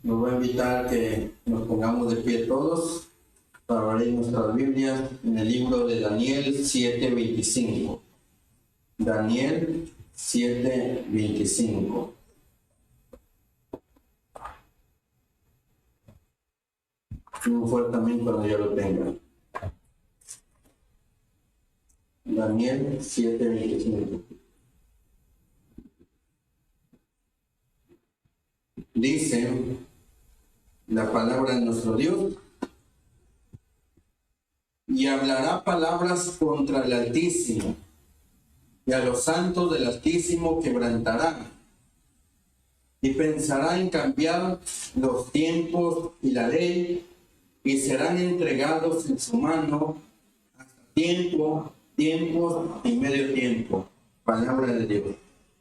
Nos voy a invitar a que nos pongamos de pie todos para abrir nuestras Biblias en el libro de Daniel 7:25. Daniel 7:25. Un fuerte amén cuando yo lo tenga. Daniel 7:25. Dice la palabra de nuestro Dios: y hablará palabras contra el Altísimo, y a los santos del Altísimo quebrantará, y pensará en cambiar los tiempos y la ley, y serán entregados en su mano hasta tiempos y medio tiempo. Palabra de Dios.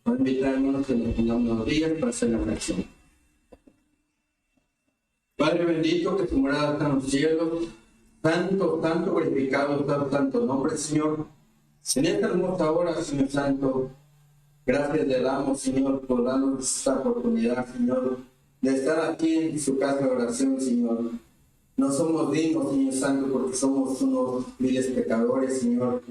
Voy a invitar a hermanos que nos pongamos unos días para hacer la oración. Padre bendito, que tu morada está en los cielos, santo, glorificado está tanto nombre, Señor. En esta hermosa hora, Señor Santo, gracias le damos, Señor, por darnos esta oportunidad, Señor, de estar aquí en su casa de oración, Señor. No somos dignos, Señor Santo, porque somos unos viles pecadores, Señor,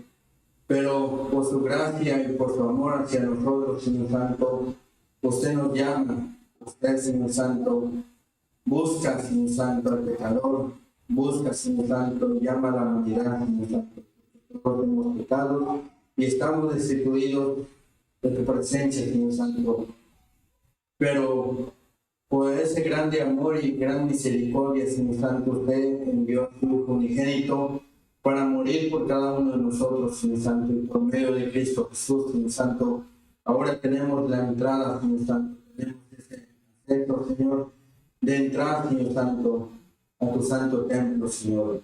pero por su gracia y por su amor hacia nosotros, Señor Santo, usted nos llama, usted, Señor Santo, busca, Señor Santo, al pecador, busca, Señor Santo, llama a la humanidad, Señor Santo. Todos hemos pecado y estamos destituidos de tu presencia, Señor Santo. Pero por ese grande amor y gran misericordia, Señor Santo, usted envió a su Hijo unigénito para morir por cada uno de nosotros, Señor Santo, y por medio de Cristo Jesús, Señor Santo. Ahora tenemos la entrada, Señor Santo, tenemos ese acceso, Señor, de entrar, Señor Santo, a tu santo templo, Señor.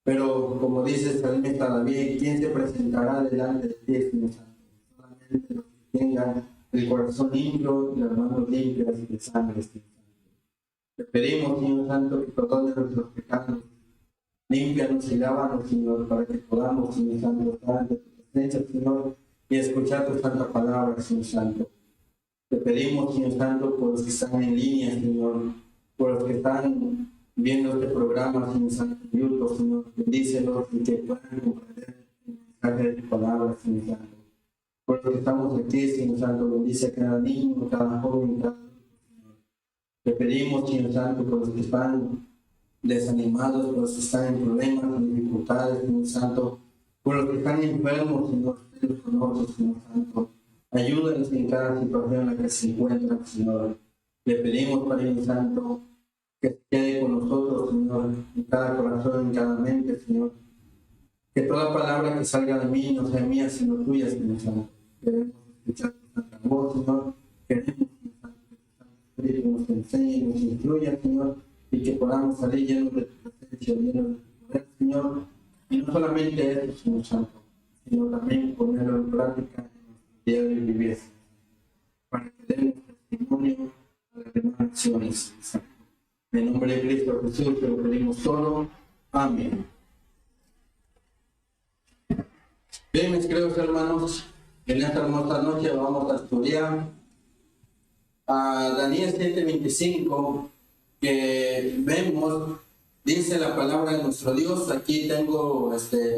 Pero como dice el salmista David, ¿quién se presentará delante de ti, Señor Santo? Solamente los que tengan el corazón limpio y las manos limpias de sangre, Señor Santo. Te pedimos, Señor Santo, que perdone nuestros pecados, límpianos y lávanos, Señor, para que podamos, Señor Santo, estar ante tu presencia, Señor, y escuchar tu santa palabra, Señor Santo. Te pedimos, Señor Santo, por los que están en línea, Señor, por los que están viendo este programa, Señor Santo, en YouTube, Señor, bendícelos y que puedan comprender el mensaje de tu palabra, Señor Santo. Por los que estamos aquí, Señor Santo, bendice a cada niño, cada joven, cada adulto, Señor. Te pedimos, Señor Santo, por los que están desanimados, por los que están en problemas, en dificultades, Señor Santo, por los que están enfermos, Señor, usted con nosotros, Señor Santo. Ayúdanos en cada situación en la que se encuentran, Señor. Le pedimos, Padre Santo, que se quede con nosotros, Señor, en cada corazón, en cada mente, Señor. Que toda palabra que salga de mí no sea mía, sino tuya, Señor Santo. Queremos escuchar tu santa voz, Señor. Queremos, Señor Santo, que tu Santo Espíritu nos enseñe y nos instruya, Señor, y que podamos salir llenos de tu presencia, llenos de tu poder, Señor. Y no solamente eso, Señor Santo, sino también ponerlo en práctica diario vivir, para que demos testimonio a las demás acciones. En nombre de Cristo Jesús te lo pedimos todo. Amén. Bien, mis queridos hermanos, en esta hermosa noche vamos a estudiar a Daniel 7:25, que vemos, dice la palabra de nuestro Dios. Aquí tengo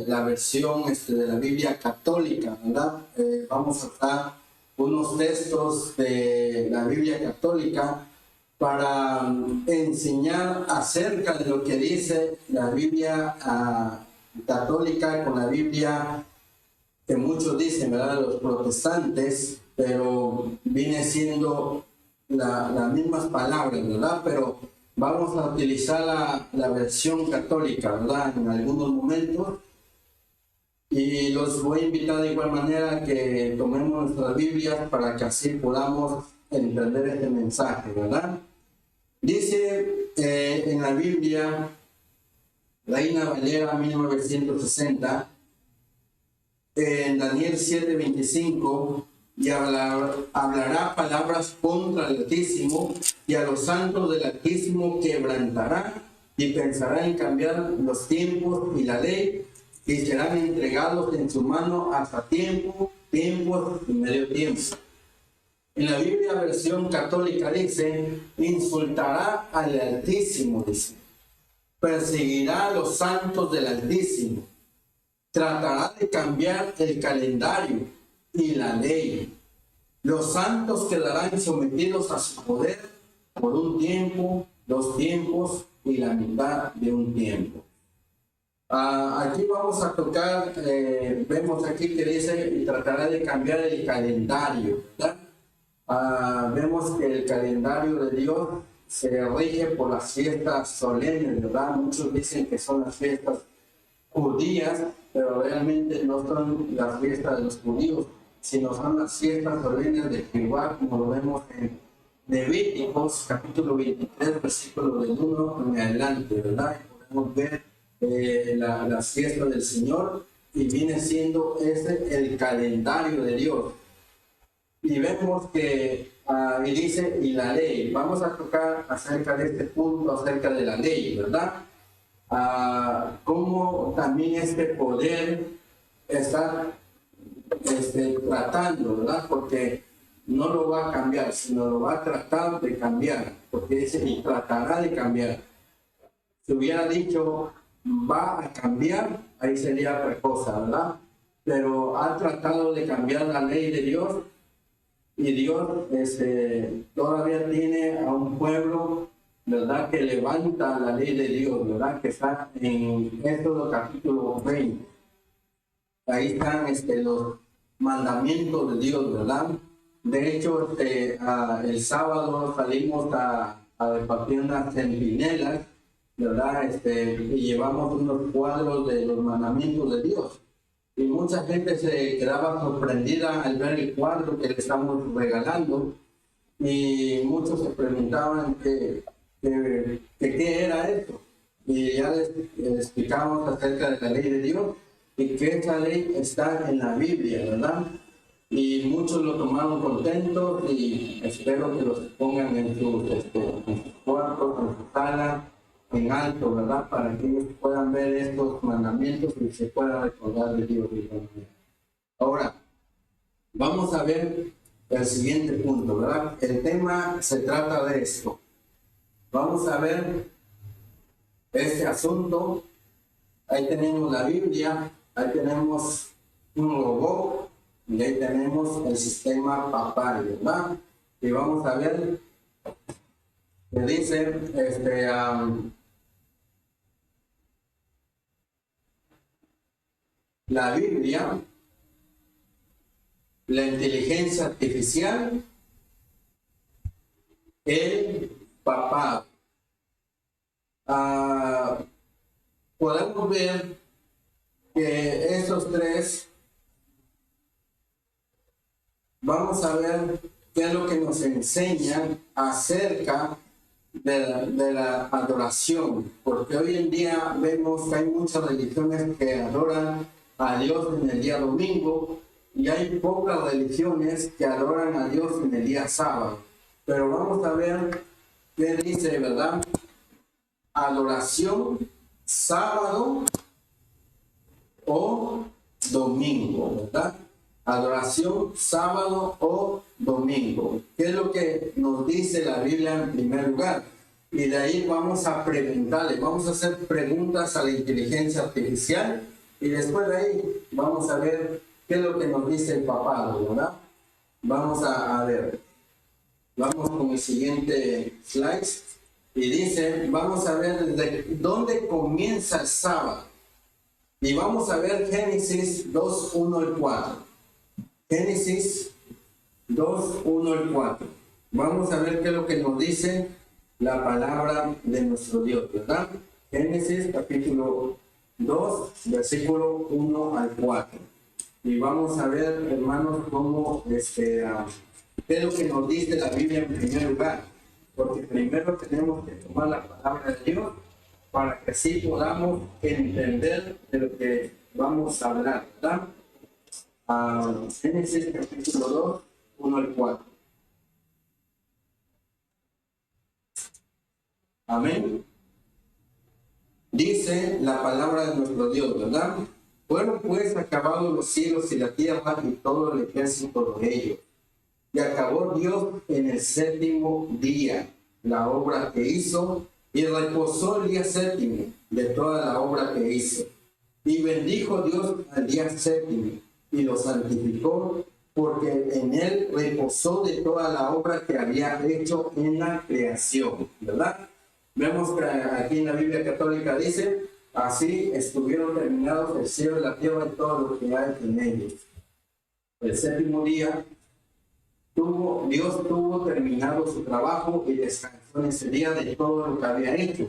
la versión de la Biblia católica, ¿verdad? Vamos a usar unos textos de la Biblia católica para enseñar acerca de lo que dice la Biblia católica con la Biblia que muchos dicen, ¿verdad?, los protestantes, pero viene siendo las mismas palabras, ¿verdad? Pero vamos a utilizar la versión católica, ¿verdad?, en algunos momentos. Y los voy a invitar de igual manera a que tomemos nuestras Biblias para que así podamos entender este mensaje, ¿verdad? Dice en la Biblia, Reina Valera 1960, en Daniel 7:25, y hablará palabras contra el Altísimo, y a los santos del Altísimo quebrantará, y pensará en cambiar los tiempos y la ley, y serán entregados en su mano hasta tiempos y medio tiempo. En la Biblia versión católica dice, insultará al Altísimo, dice, perseguirá a los santos del Altísimo, tratará de cambiar el calendario y la ley. Los santos quedarán sometidos a su poder por un tiempo, 2 tiempos y la mitad de un tiempo. Aquí vamos a tocar, vemos aquí que dice, y tratará de cambiar el calendario, ¿verdad? Vemos que el calendario de Dios se rige por las fiestas solemnes, ¿verdad? Muchos dicen que son las fiestas judías, pero realmente no son las fiestas de los judíos, sino son las fiestas solemnes de Jehová, como lo vemos en Levíticos, capítulo 23, versículo del 1 en adelante, ¿verdad? Y podemos ver la fiesta del Señor, y viene siendo el calendario de Dios. Y vemos que, y dice, y la ley. Vamos a tocar acerca de este punto, acerca de la ley, ¿verdad? Cómo también este poder está tratando, ¿verdad? Porque no lo va a cambiar, sino lo va a tratar de cambiar, porque dice, y tratará de cambiar. Si hubiera dicho, va a cambiar, ahí sería otra cosa, ¿verdad? Pero ha tratado de cambiar la ley de Dios, y Dios todavía tiene a un pueblo, ¿verdad?, que levanta la ley de Dios, ¿verdad?, que está en Éxodo capítulo 20. Ahí están los mandamientos de Dios, ¿verdad? De hecho, el sábado salimos a repartir unas centinelas, ¿verdad? Y llevamos unos cuadros de los mandamientos de Dios. Y mucha gente se quedaba sorprendida al ver el cuadro que le estamos regalando, y muchos se preguntaban qué era esto. Y ya les explicamos acerca de la ley de Dios y que esa ley está en la Biblia, ¿verdad? Y muchos lo tomaron contentos, y espero que los pongan en sus cuartos, en su sala, en alto, ¿verdad? Para que ellos puedan ver estos mandamientos y se puedan recordar de Dios. Ahora, vamos a ver el siguiente punto, ¿verdad? El tema se trata de esto. Vamos a ver este asunto. Ahí tenemos la Biblia, ahí tenemos un robot, y ahí tenemos el sistema papal, ¿verdad? Y vamos a ver que dice, la Biblia, la inteligencia artificial, el papado. Podemos ver que estos tres, vamos a ver qué es lo que nos enseñan acerca de la adoración, porque hoy en día vemos que hay muchas religiones que adoran a Dios en el día domingo, y hay pocas religiones que adoran a Dios en el día sábado. Pero vamos a ver qué dice, ¿verdad? Adoración sábado o domingo, ¿verdad? Adoración sábado o domingo. ¿Qué es lo que nos dice la Biblia en primer lugar? Y de ahí vamos a preguntarle, vamos a hacer preguntas a la inteligencia artificial, y después de ahí vamos a ver qué es lo que nos dice el papado, ¿verdad? Vamos a ver. Vamos con el siguiente slide. Y dice, vamos a ver desde dónde comienza el sábado. Y vamos a ver Génesis 2, 1 y 4. Génesis 2, 1 y 4. Vamos a ver qué es lo que nos dice la palabra de nuestro Dios, ¿verdad? Génesis capítulo 2, versículo 1 al 4. Y vamos a ver, hermanos, cómo qué es lo que nos dice la Biblia en primer lugar. Porque primero tenemos que tomar la palabra de Dios para que así podamos entender de lo que vamos a hablar, ¿verdad? Génesis capítulo 2, 1 al 4. Amén. Dice la palabra de nuestro Dios, ¿verdad? Fueron pues acabados los cielos y la tierra y todo el ejército de ellos. Y acabó Dios en el séptimo día la obra que hizo, y reposó el día séptimo de toda la obra que hizo. Y bendijo Dios al día séptimo, y lo santificó, porque en él reposó de toda la obra que había hecho en la creación, ¿verdad? Vemos que aquí en la Biblia Católica dice, así estuvieron terminados el cielo y la tierra y todo lo que hay en ellos. El séptimo día, Dios tuvo terminado su trabajo y descansó en ese día de todo lo que había hecho.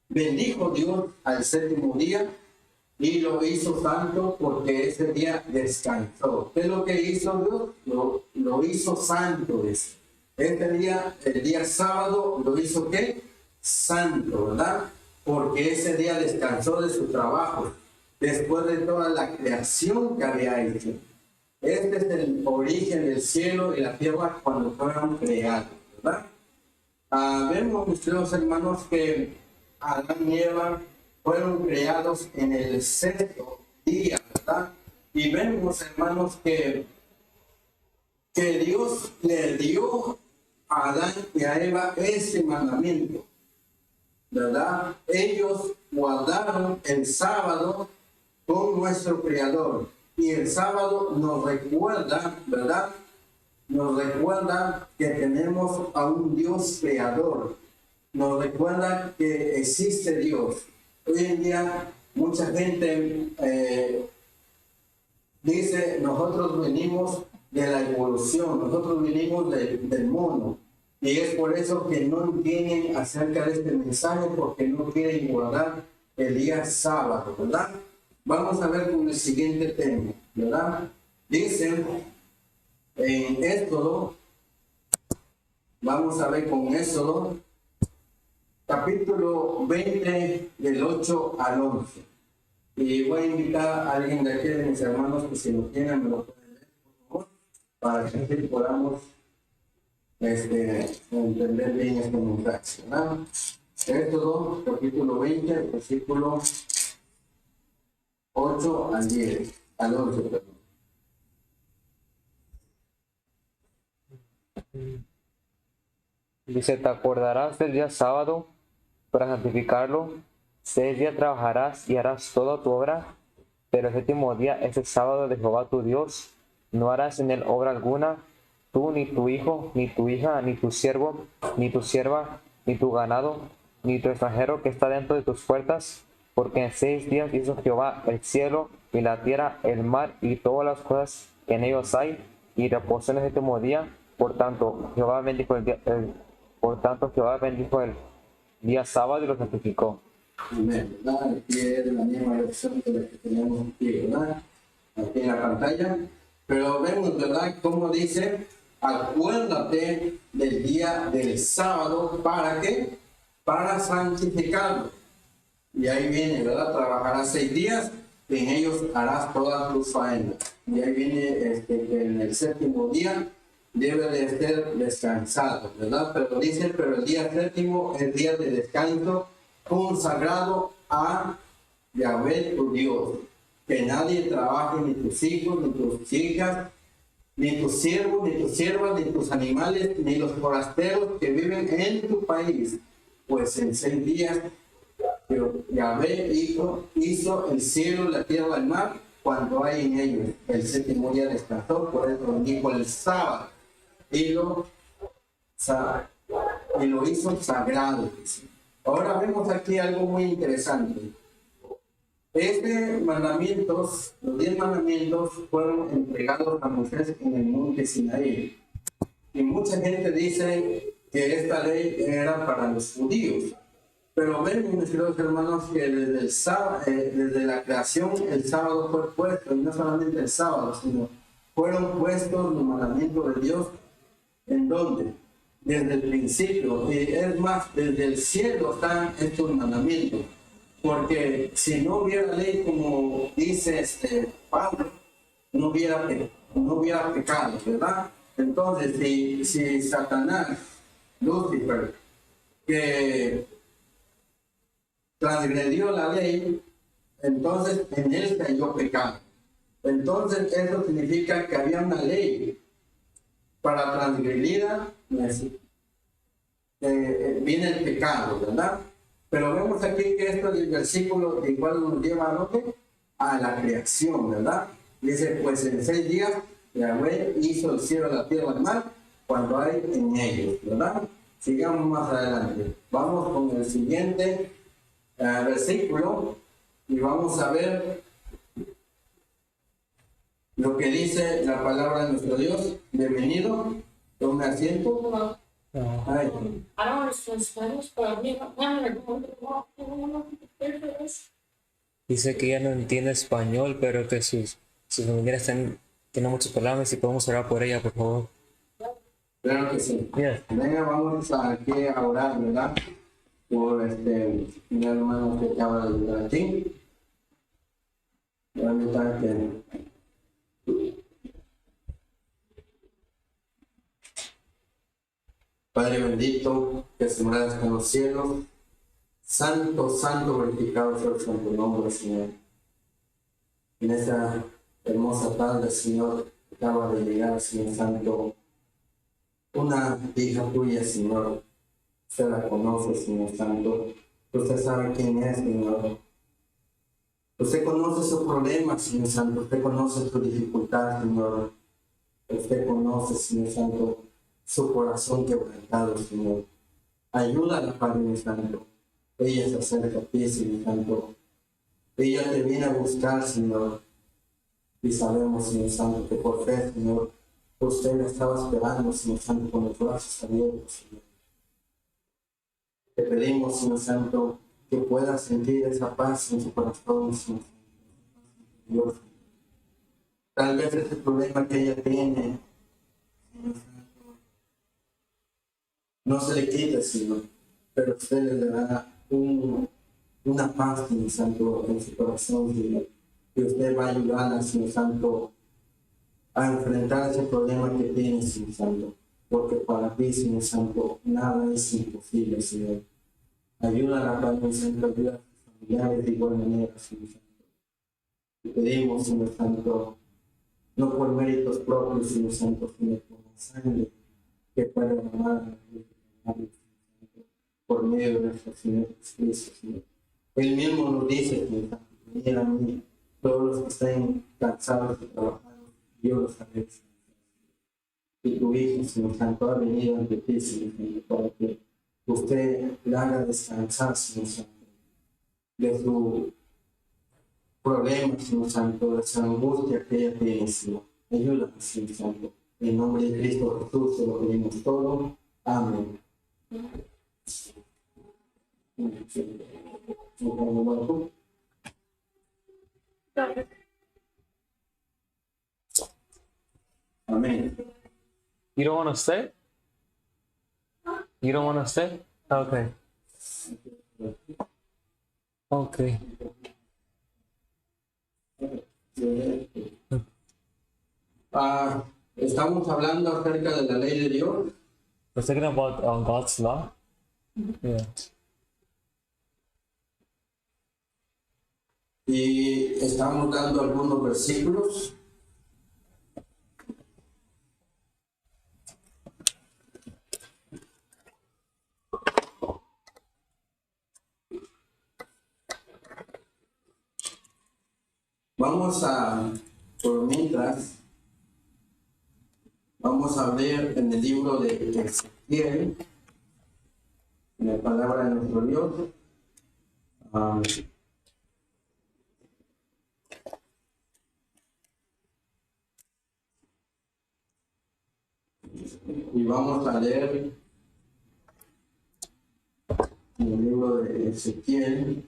Bendijo Dios al séptimo día y lo hizo santo porque ese día descansó. ¿Qué es lo que hizo Dios? Lo hizo santo. Este día, el día sábado, lo hizo ¿qué? Santo, ¿verdad? Porque ese día descansó de su trabajo, después de toda la creación que había hecho. Este es el origen del cielo y la tierra cuando fueron creados, ¿verdad? Vemos, mis queridos hermanos, que Adán y Eva fueron creados en el sexto día, ¿verdad? Y vemos, hermanos, que Dios le dio a Adán y a Eva ese mandamiento, ¿verdad? Ellos guardaron el sábado con nuestro Creador. Y el sábado nos recuerda, ¿verdad? Nos recuerda que tenemos a un Dios creador. Nos recuerda que existe Dios. Hoy en día mucha gente dice, nosotros venimos de la evolución, nosotros venimos del mono. Y es por eso que no entienden acerca de este mensaje, porque no quieren guardar el día sábado, ¿verdad? Vamos a ver con el siguiente tema, ¿verdad? Dice en Éxodo, vamos a ver con Éxodo, capítulo 20, del 8 al 11. Y voy a invitar a alguien de aquí, de mis hermanos, que si lo tienen, me lo pueden leer, por favor, para que así podamos entender bien este mensaje, ¿verdad? Éxodo, capítulo 20, versículo 8 al 10, al 11, perdón. Dice, te acordarás del día sábado para santificarlo. 6 días trabajarás y harás toda tu obra, pero el séptimo día es el sábado de Jehová tu Dios. No harás en él obra alguna, tú, ni tu hijo, ni tu hija, ni tu siervo, ni tu sierva, ni tu ganado, ni tu extranjero que está dentro de tus puertas, porque en 6 días hizo Jehová el cielo y la tierra, el mar y todas las cosas que en ellos hay, y reposó en el séptimo día. Por tanto, Jehová bendijo el día sábado y lo santificó. Amén, ¿verdad? Aquí es la misma versión que la que tenemos aquí, ¿verdad? Aquí en la pantalla. Pero vemos, ¿verdad? Como dice, acuérdate del día del sábado, ¿para qué? Para santificarlo. Y ahí viene, ¿verdad? Trabajarás 6 días, y en ellos harás todas tus faenas. Y ahí viene que en el séptimo día debe de ser descansado, ¿verdad? Pero dice, pero el día séptimo es día de descanso consagrado a Yahvé tu Dios. Que nadie trabaje, ni tus hijos, ni tus hijas, ni tus siervos, ni tus siervas, ni tus animales, ni los forasteros que viven en tu país. Pues en 6 días Yahvé hizo el cielo, la tierra, el mar, cuando hay en ellos. El séptimo día descansó, por eso bendijo el sábado. Y lo hizo sagrado. Ahora vemos aquí algo muy interesante. Los 10 mandamientos fueron entregados a Moisés en el monte Sinaí. Y mucha gente dice que esta ley era para los judíos. Pero ven, mis queridos hermanos, que desde la creación el sábado fue puesto, y no solamente el sábado, sino fueron puestos los mandamientos de Dios. ¿En dónde? Desde el principio. Y es más, desde el cielo están estos mandamientos. Porque si no hubiera ley, como dice Pablo, no hubiera pecado, ¿verdad? Entonces, si Satanás, Lucifer, que transgredió la ley, entonces en él cayó pecado. Entonces eso significa que había una ley para transgredida viene el pecado, ¿verdad? Pero vemos aquí que esto del versículo igual nos lleva a dónde? A la creación, ¿verdad? Dice, pues en 6 días Yahweh hizo el cielo, la tierra, el mar, cuando hay en ellos, ¿verdad? Sigamos más adelante. Vamos con el siguiente versículo y vamos a ver lo que dice la palabra de nuestro Dios. Bienvenido, tome asiento. Ay. I don't understand Spanish, but I mean, Dice que ella no entiende español, pero que sus familiares tienen muchos problemas y podemos orar por ella, por favor. Claro que sí. Yes. Venga, vamos aquí a orar, ¿verdad? Por mi hermano que acaba de llegar aquí. Permítanme que Padre bendito, que se moras en los cielos, santo, santo, glorificado sea el santo nombre, Señor. En esta hermosa tarde, Señor, acaba de llegar, Señor Santo, una hija tuya, Señor. Usted la conoce, Señor Santo. Usted sabe quién es, Señor. Usted conoce su problema, Señor Santo. Usted conoce su dificultad, Señor. Usted conoce, Señor Santo, su corazón quebrantado, Señor. Ayúdala, Padre Santo. Ella se acerca a ti, Señor Santo. Ella te viene a buscar, Señor. Y sabemos, Señor Santo, que por fe, Señor, usted la estaba esperando, Señor Santo, con los brazos abiertos, Señor. Te pedimos, Señor Santo, que pueda sentir esa paz en su corazón, Señor. Dios. Tal vez ese problema que ella tiene, Señor Santo, no se le quite, Señor, pero usted le dará una paz, Señor Santo, en su corazón, Señor. Que usted va a ayudarla, Señor Santo, a enfrentar ese problema que tiene, Señor Santo. Porque para ti, Señor Santo, nada es imposible, Señor. Ayúdala, Padre Santo, ayuda a sus familiares de igual manera, Señor Santo. Te pedimos, Señor Santo, no por méritos propios, Señor Santo, sino por la sangre que puede amar por medio de nuestro Señor Jesucristo, Señor. Él mismo nos dice, Señor Santo, venid a mí, todos los que estén cansados de trabajar, yo los haré. Y tu Hijo, Señor Santo, ha venido ante ti, Señor Santo, para que usted le haga descansar, Señor Santo, de su problema, Señor Santo, de esa angustia que ella tiene, Señor. Ayúdame, Señor Santo. En nombre de Cristo Jesús te lo pedimos todo. Amén. Amén. You don't want to stay? You don't want to stay? Okay. Okay. Estamos hablando acerca de la ley de Dios. We're talking about God's law. Yeah. Y estamos dando algunos versículos. Vamos a, por mientras, vamos a ver en el libro de Ezequiel, en la palabra de nuestro Dios. Y vamos a leer en el libro de Ezequiel.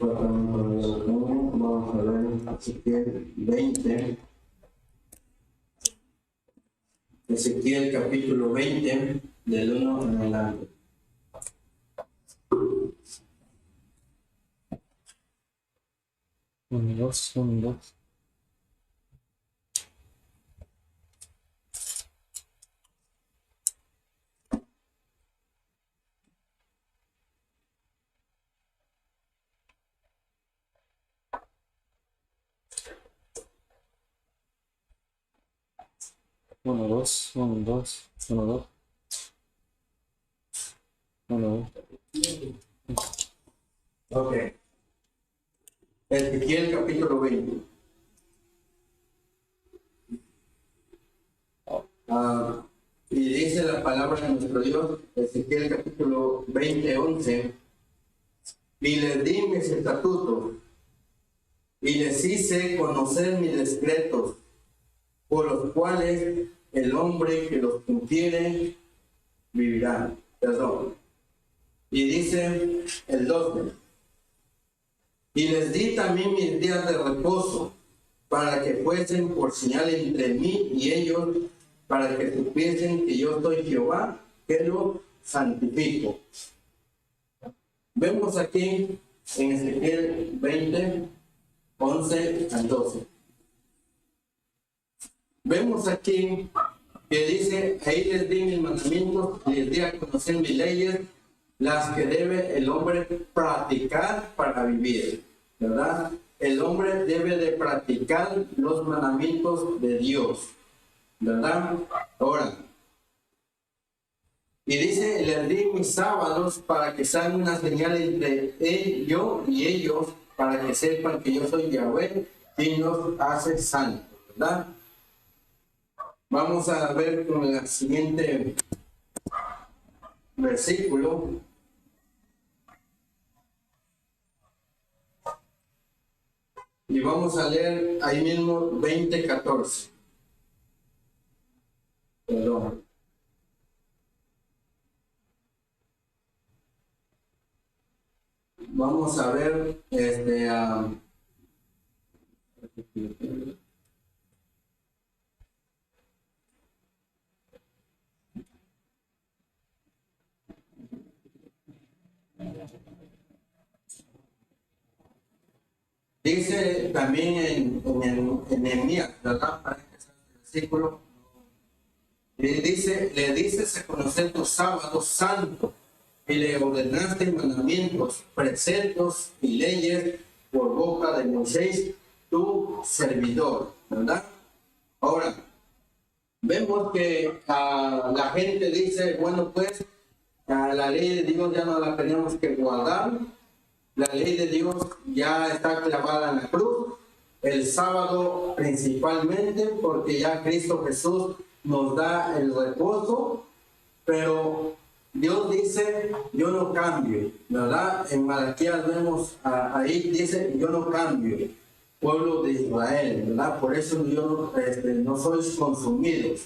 Vamos a ver Ezequiel 20. Ezequiel capítulo 20, del 1 en adelante. Un, dos. 1, 2, 1, 2, 1, 2. 1, 2. Ok. Ezequiel capítulo 20. Y dice la palabra de nuestro Dios, Ezequiel capítulo 20, 11. Y les di mis estatutos, y les hice conocer mis decretos, por los cuales el hombre que los cumpliere vivirá. Perdón. Y dice el 12. Y les di también mis días de reposo, para que fuesen por señal entre mí y ellos, para que supiesen que yo soy Jehová, que los santifico. Vemos aquí en Ezequiel 20, 11 al 12. Vemos aquí que dice, ahí les di mis mandamientos, les di a conocer mis leyes, las que debe el hombre practicar para vivir, ¿verdad? El hombre debe de practicar los mandamientos de Dios, ¿verdad? Ahora, y dice, les di mis sábados para que sean una señal entre yo y ellos, para que sepan que yo soy Yahweh, quien los hace santos, ¿verdad? Vamos a ver con el siguiente versículo. Y vamos a leer ahí mismo 20:14. Perdón. Vamos a ver dice también en Nehemías, ¿verdad? Para que sea el versículo. Le dices a conocer tus sábados santos, y le ordenaste mandamientos, preceptos y leyes por boca de Moisés, tu servidor, ¿verdad? Ahora, vemos que la gente dice, bueno, pues, la ley de Dios ya no la tenemos que guardar, la ley de Dios ya está clavada en la cruz, el sábado principalmente, porque ya Cristo Jesús nos da el reposo, pero Dios dice, yo no cambio, ¿verdad? En Malaquías vemos, ahí dice, yo no cambio, pueblo de Israel, ¿verdad? Por eso yo no sois consumidos.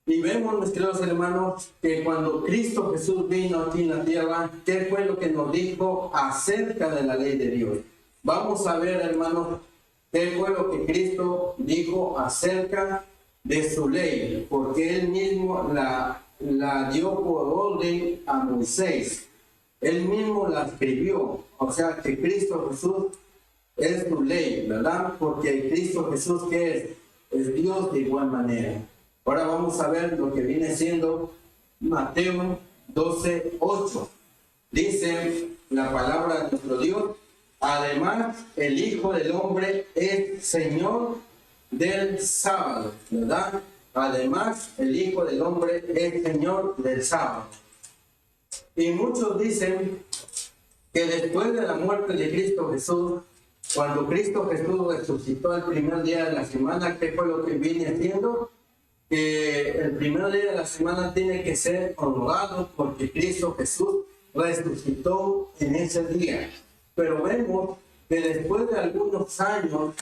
Y vemos, mis queridos hermanos, que cuando Cristo Jesús vino aquí en la tierra, ¿qué fue lo que nos dijo acerca de la ley de Dios? Vamos a ver, hermanos, qué fue lo que Cristo dijo acerca de su ley, porque Él mismo la dio por orden a Moisés. Él mismo la escribió. O sea, que Cristo Jesús es su ley, ¿verdad? Porque Cristo Jesús, ¿qué es? Es Dios de igual manera. Ahora vamos a ver lo que viene siendo Mateo 12:8. Dice la palabra de nuestro Dios, además el Hijo del Hombre es Señor del sábado, ¿verdad? Además el Hijo del Hombre es Señor del sábado. Y muchos dicen que después de la muerte de Cristo Jesús, cuando Cristo Jesús resucitó el primer día de la semana, ¿qué fue lo que viene haciendo? Que el primer día de la semana tiene que ser honrado porque Cristo Jesús resucitó en ese día. Pero vemos que después de algunos años,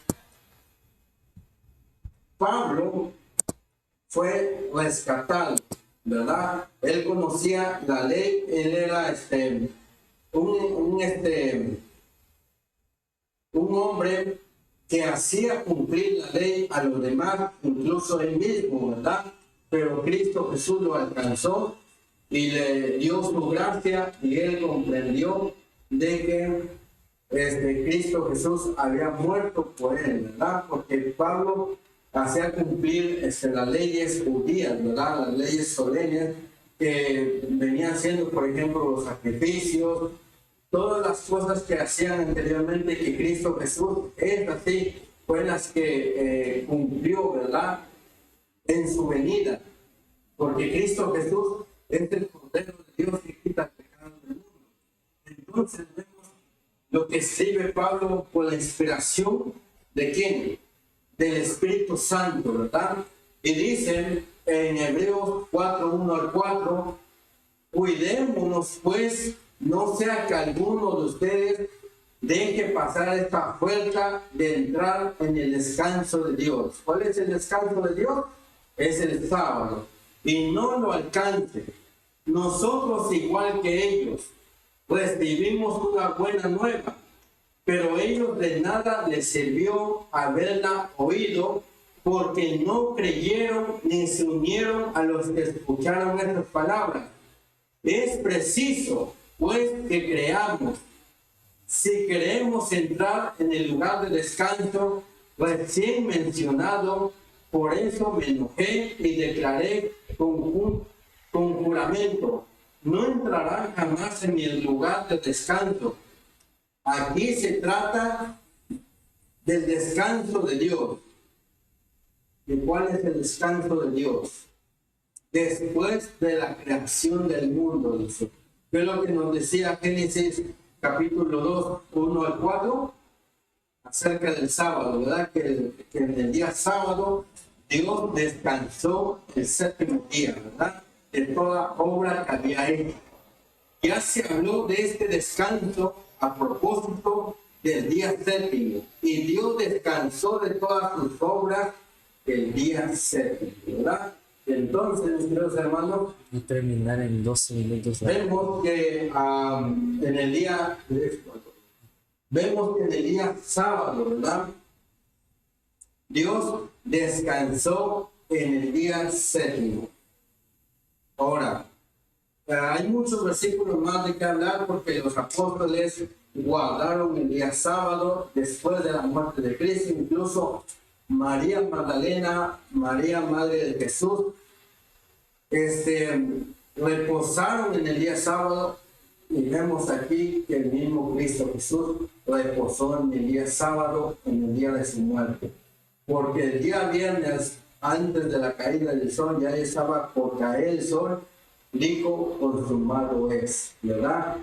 Pablo fue rescatado, ¿verdad? Él conocía la ley, él era un hombre que hacía cumplir la ley a los demás, incluso él mismo, ¿verdad? Pero Cristo Jesús lo alcanzó y le dio su gracia y él comprendió de que Cristo Jesús había muerto por él, ¿verdad? Porque Pablo hacía cumplir las leyes judías, ¿verdad? Las leyes solemnes que venían siendo, por ejemplo, los sacrificios, todas las cosas que hacían anteriormente que Cristo Jesús es así, fue las que cumplió, ¿verdad? en su venida, porque Cristo Jesús es el Cordero de Dios que quita el pecado del mundo. Entonces vemos lo que escribe Pablo por la inspiración de ¿quién? Del Espíritu Santo, ¿verdad? Y dice en Hebreos 4, 1 al 4, cuidémonos pues, no sea que alguno de ustedes deje pasar esta oferta de entrar en el descanso de Dios. ¿Cuál es el descanso de Dios? Es el sábado. Y no lo alcance. Nosotros, igual que ellos, recibimos una buena nueva, pero ellos de nada les sirvió haberla oído, porque no creyeron ni se unieron a los que escucharon estas palabras. Es preciso, pues, que creamos. Si queremos entrar en el lugar de descanso recién mencionado, por eso me enojé y declaré con juramento, no entrarán jamás en el lugar de descanso. Aquí se trata del descanso de Dios. ¿Y cuál es el descanso de Dios? Después de la creación del mundo, dice. ¿Qué es lo que nos decía Génesis capítulo 2, 1 al 4? Acerca del sábado, ¿verdad? Que en el día sábado Dios descansó el séptimo día, ¿verdad? De toda obra que había hecho. Ya se habló de este descanso a propósito del día séptimo. Y Dios descansó de todas sus obras el día séptimo, ¿verdad? Entonces, mis queridos hermanos, Y terminar en 12 minutos. vemos que en el día sábado, ¿verdad? Dios descansó en el día séptimo. Ahora, hay muchos versículos más de que hablar porque los apóstoles guardaron el día sábado después de la muerte de Cristo. Incluso María Magdalena, María Madre de Jesús, reposaron en el día sábado, y vemos aquí que el mismo Cristo Jesús reposó en el día sábado, en el día de su muerte. Porque el día viernes, antes de la caída del sol, ya estaba por caer el sol, dijo, consumado es, ¿verdad?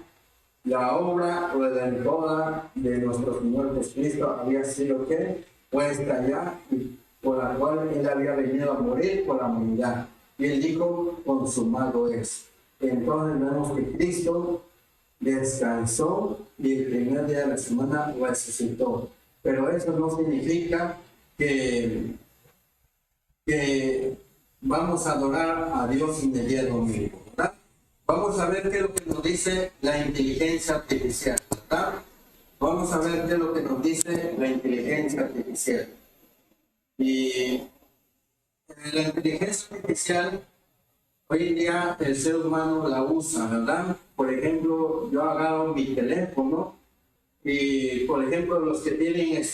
La obra redentora de nuestro Señor Jesucristo había sido que puesta ya, y por la cual Él había venido a morir por la humanidad. Y Él dijo, consumado es. Entonces vemos que Cristo descansó y el primer día de la semana resucitó. Pero eso no significa que vamos a adorar a Dios en el día domingo, ¿verdad? Vamos a ver qué es lo que nos dice la inteligencia artificial, ¿verdad? Vamos a ver qué es lo que nos dice la inteligencia artificial. Y la inteligencia artificial, hoy en día el ser humano la usa, ¿verdad? Por ejemplo, yo agarro mi teléfono y, por ejemplo, los que tienen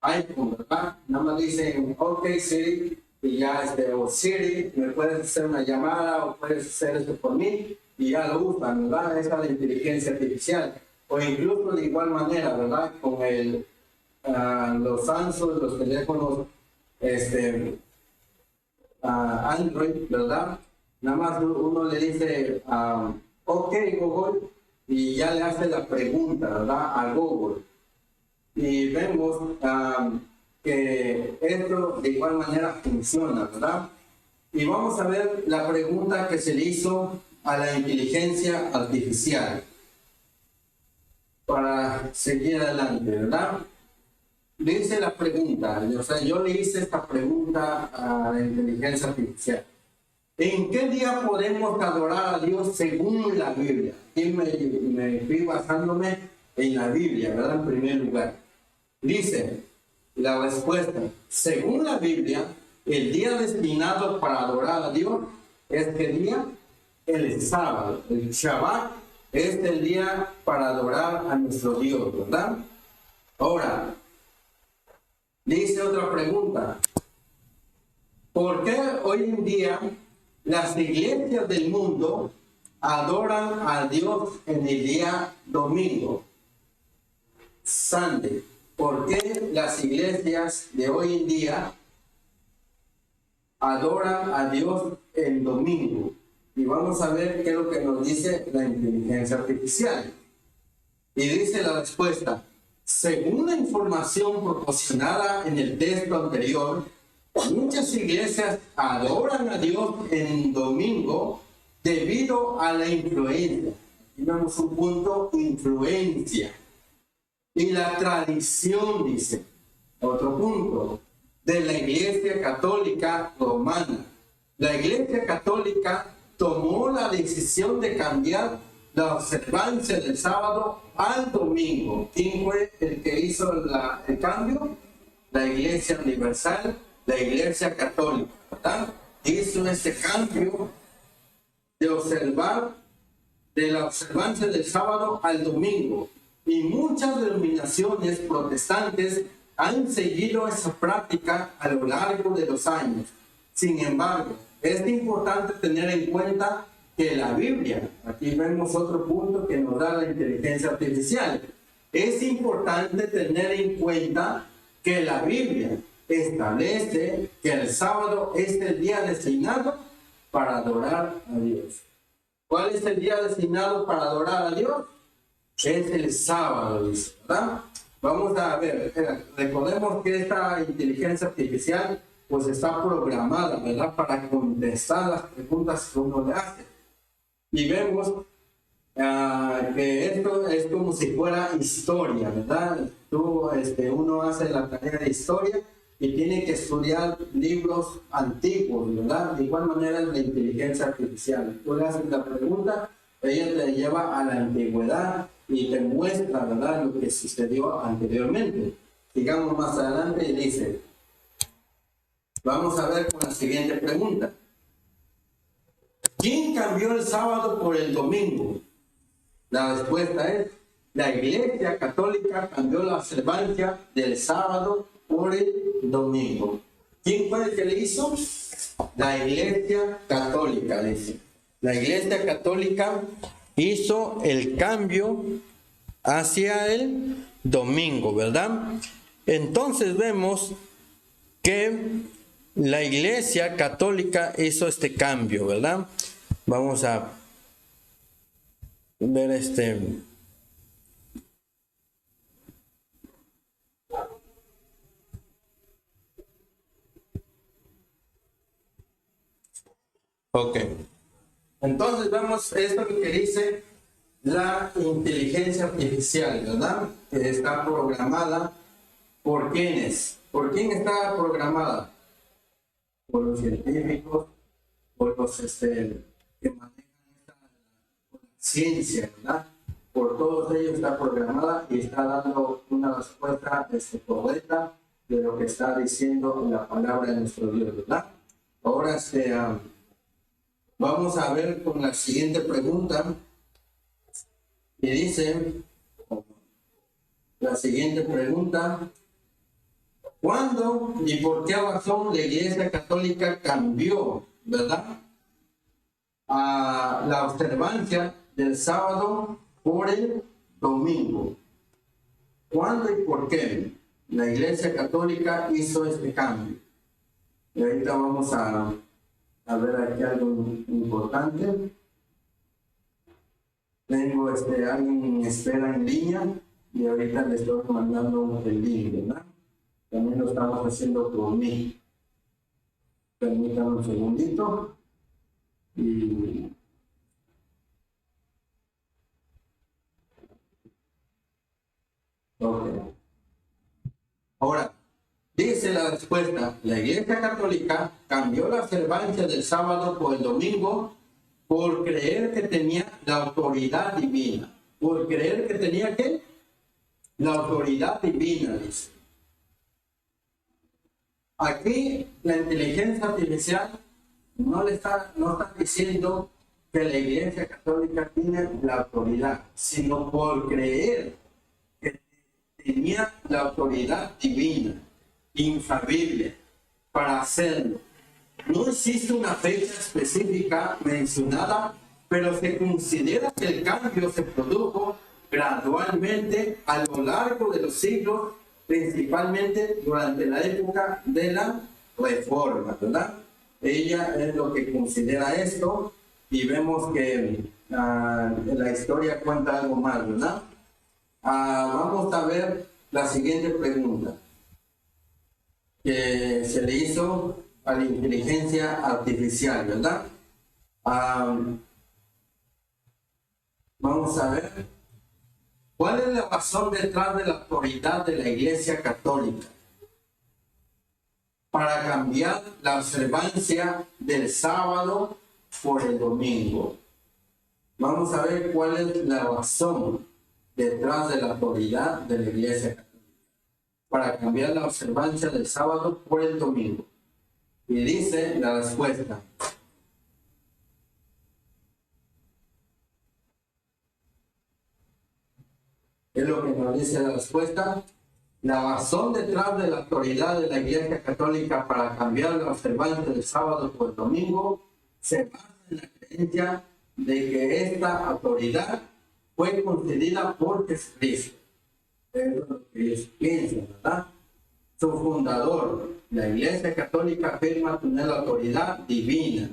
iPhone, ¿verdad? Nada más dicen, ok Siri, y ya o Siri, me puedes hacer una llamada o puedes hacer esto por mí, y ya lo usan, ¿verdad? Esa es la inteligencia artificial. O incluso de igual manera, ¿verdad? Con los Samsung, los teléfonos Android, ¿verdad? Nada más uno le dice, ok Google, y ya le hace la pregunta, ¿verdad? A Google. Y vemos que esto de igual manera funciona, ¿verdad? Y vamos a ver la pregunta que se le hizo a la inteligencia artificial para seguir adelante, ¿verdad? Le hice la pregunta, o sea, yo le hice esta pregunta a la inteligencia artificial. ¿En qué día podemos adorar a Dios según la Biblia? Y me fui basándome en la Biblia, ¿verdad? En primer lugar. Dice la respuesta, según la Biblia, el día destinado para adorar a Dios es ¿qué día? El sábado. El Shabbat es el día para adorar a nuestro Dios, ¿verdad? Ahora, dice otra pregunta. ¿Por qué hoy en día las iglesias del mundo adoran a Dios en el día domingo? Sunday. ¿Por qué las iglesias de hoy en día adoran a Dios el domingo. Y vamos a ver qué es lo que nos dice la inteligencia artificial. Y dice la respuesta: según la información proporcionada en el texto anterior, muchas iglesias adoran a Dios en domingo debido a la influencia. Aquí vemos un punto: influencia. Y la tradición, dice. Otro punto: de la Iglesia Católica Romana. La Iglesia Católica tomó la decisión de cambiar la observancia del sábado al domingo. ¿Quién fue el que hizo el cambio? La Iglesia Universal, la Iglesia Católica, ¿verdad? Hizo ese cambio de observar, de la observancia del sábado al domingo. Y muchas denominaciones protestantes han seguido esa práctica a lo largo de los años. Sin embargo, es importante tener en cuenta que la Biblia, aquí vemos otro punto que nos da la inteligencia artificial, es importante tener en cuenta que la Biblia establece que el sábado es el día designado para adorar a Dios. ¿Cuál es el día designado para adorar a Dios? Es el sábado, dice, ¿verdad? Vamos a ver, recordemos que esta inteligencia artificial pues está programada, ¿verdad? Para contestar las preguntas que uno le hace. Y vemos que esto es como si fuera historia, ¿verdad? Uno hace la tarea de historia y tiene que estudiar libros antiguos, ¿verdad? De igual manera es la inteligencia artificial. Tú le haces la pregunta, ella te lleva a la antigüedad y te muestra, ¿verdad?, lo que sucedió anteriormente. Sigamos más adelante y dice, vamos a ver con la siguiente pregunta. ¿Quién cambió el sábado por el domingo? La respuesta es: la Iglesia Católica cambió la observancia del sábado por el domingo. ¿Quién fue el que le hizo? La Iglesia Católica, dice. La Iglesia Católica hizo el cambio hacia el domingo, ¿verdad? Entonces vemos que la Iglesia Católica hizo este cambio, ¿verdad? Vamos a ver Ok. Entonces vemos esto que dice la inteligencia artificial, ¿verdad? Que está programada por ¿quiénes? ¿Por quién está programada? Por los científicos, por los que manejan esta ciencia, ¿verdad? Por todos ellos está programada y está dando una respuesta correcta de lo que está diciendo la palabra de nuestro Dios, ¿verdad? Ahora vamos a ver con la siguiente pregunta. Y dice la siguiente pregunta: ¿cuándo y por qué razón la Iglesia Católica cambió, ¿verdad?, a la observancia del sábado por el domingo? ¿Cuándo y por qué la Iglesia Católica hizo este cambio? Y ahorita vamos a ver aquí algo importante. Tengo alguien espera en línea y ahorita le estoy mandando el link, ¿verdad? También lo estamos haciendo por mí. Permítanme un segundito. Y ok. Ahora, dice la respuesta: la Iglesia Católica cambió la observancia del sábado por el domingo por creer que tenía la autoridad divina. Por creer que tenía ¿qué? La autoridad divina, dice. Aquí la inteligencia artificial no está diciendo que la Iglesia Católica tiene la autoridad, sino por creer que tenía la autoridad divina, infalible, para hacerlo. No existe una fecha específica mencionada, pero se considera que el cambio se produjo gradualmente a lo largo de los siglos, principalmente durante la época de la Reforma, ¿verdad? ella es lo que considera esto, y vemos que la historia cuenta algo más, ¿verdad? Vamos a ver la siguiente pregunta que se le hizo a la inteligencia artificial, ¿verdad? Vamos a ver. ¿Cuál es la razón detrás de la autoridad de la Iglesia Católica para cambiar la observancia del sábado por el domingo? Vamos a ver cuál es la razón detrás de la autoridad de la Iglesia Católica para cambiar la observancia del sábado por el domingo. Y dice la respuesta: es lo que nos dice la respuesta. La razón detrás de la autoridad de la Iglesia Católica para cambiar la observancia del sábado por el domingo se basa en la creencia de que esta autoridad fue concedida por Jesucristo. Eso es lo que ellos piensan, ¿verdad? Su fundador, la Iglesia Católica, afirma tener la autoridad divina,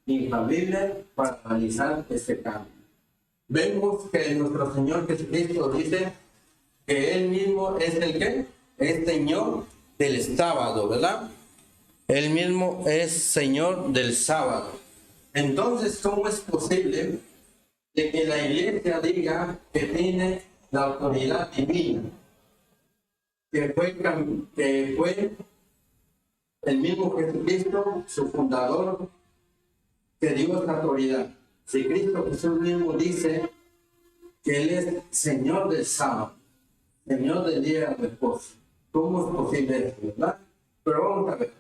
infalible para realizar este cambio. Vemos que nuestro Señor Jesucristo dice que Él mismo es el que es Señor del sábado, ¿verdad? Él mismo es Señor del sábado. Entonces, ¿cómo es posible de que la Iglesia diga que tiene la autoridad divina? Que fue el mismo Jesucristo, su fundador, que dio esta autoridad. Si Cristo Jesús mismo dice que Él es Señor del sábado, Señor del día de reposo, ¿cómo es posible esto, verdad? Pero vamos a ver.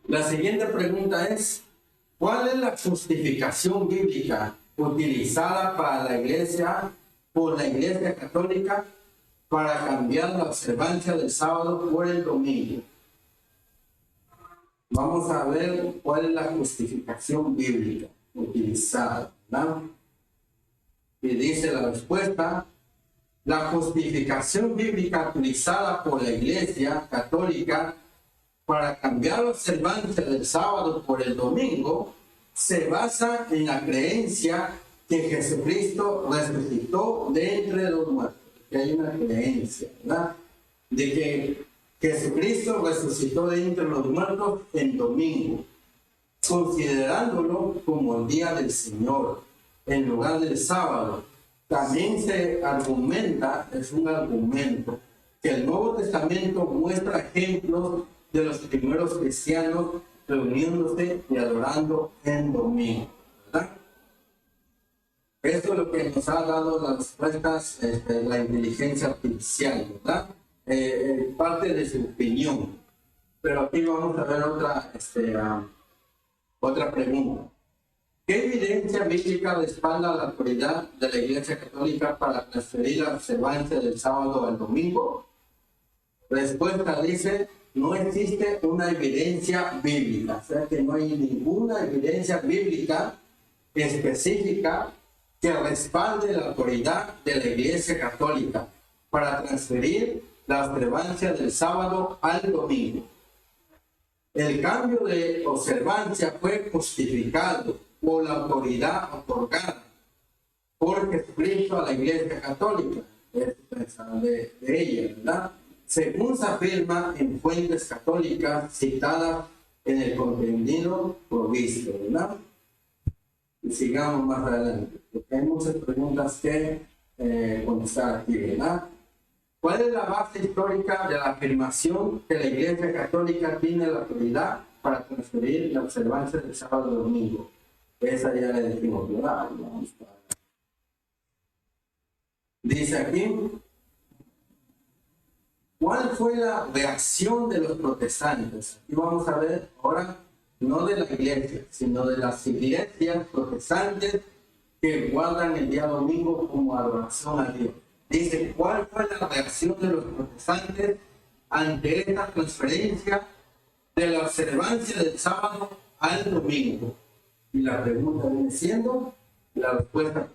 La siguiente pregunta es: ¿cuál es la justificación bíblica utilizada para la Iglesia, por la Iglesia Católica, para cambiar la observancia del sábado por el domingo? Vamos a ver cuál es la justificación bíblica utilizada, ¿verdad? Y dice la respuesta: la justificación bíblica utilizada por la Iglesia Católica para cambiar la observancia del sábado por el domingo se basa en la creencia que Jesucristo resucitó de entre los muertos. Que hay una creencia, ¿verdad?, de que Jesucristo resucitó de entre los muertos en domingo, considerándolo como el día del Señor en lugar del sábado. También se argumenta, es un argumento, que el Nuevo Testamento muestra ejemplos de los primeros cristianos reuniéndose y adorando en domingo, ¿verdad? Esto es lo que nos ha dado las respuestas la inteligencia artificial, ¿verdad? Parte de su opinión. Pero aquí vamos a ver otra pregunta. ¿Qué evidencia bíblica respalda la autoridad de la Iglesia Católica para transferir la observancia del sábado al domingo? Respuesta dice: no existe una evidencia bíblica, o sea que no hay ninguna evidencia bíblica específica que respalde la autoridad de la Iglesia Católica para transferir la observancia del sábado al domingo. El cambio de observancia fue justificado por la autoridad otorgada por Jesucristo a la Iglesia Católica, de ella, ¿verdad? Según se afirma en fuentes católicas citadas en el contenido provisto, ¿verdad? Y sigamos más adelante, porque hay muchas preguntas que contestar aquí, ¿verdad? ¿Cuál es la base histórica de la afirmación que la Iglesia Católica tiene la autoridad para transferir la observancia del sábado y domingo? Esa ya la decimos, ¿verdad? Dice aquí: ¿cuál fue la reacción de los protestantes? Y vamos a ver ahora, no de la iglesia, sino de las iglesias protestantes que guardan el día domingo como adoración a Dios. Dice: ¿cuál fue la reacción de los protestantes ante esta transferencia de la observancia del sábado al domingo? Y la pregunta viene siendo, la respuesta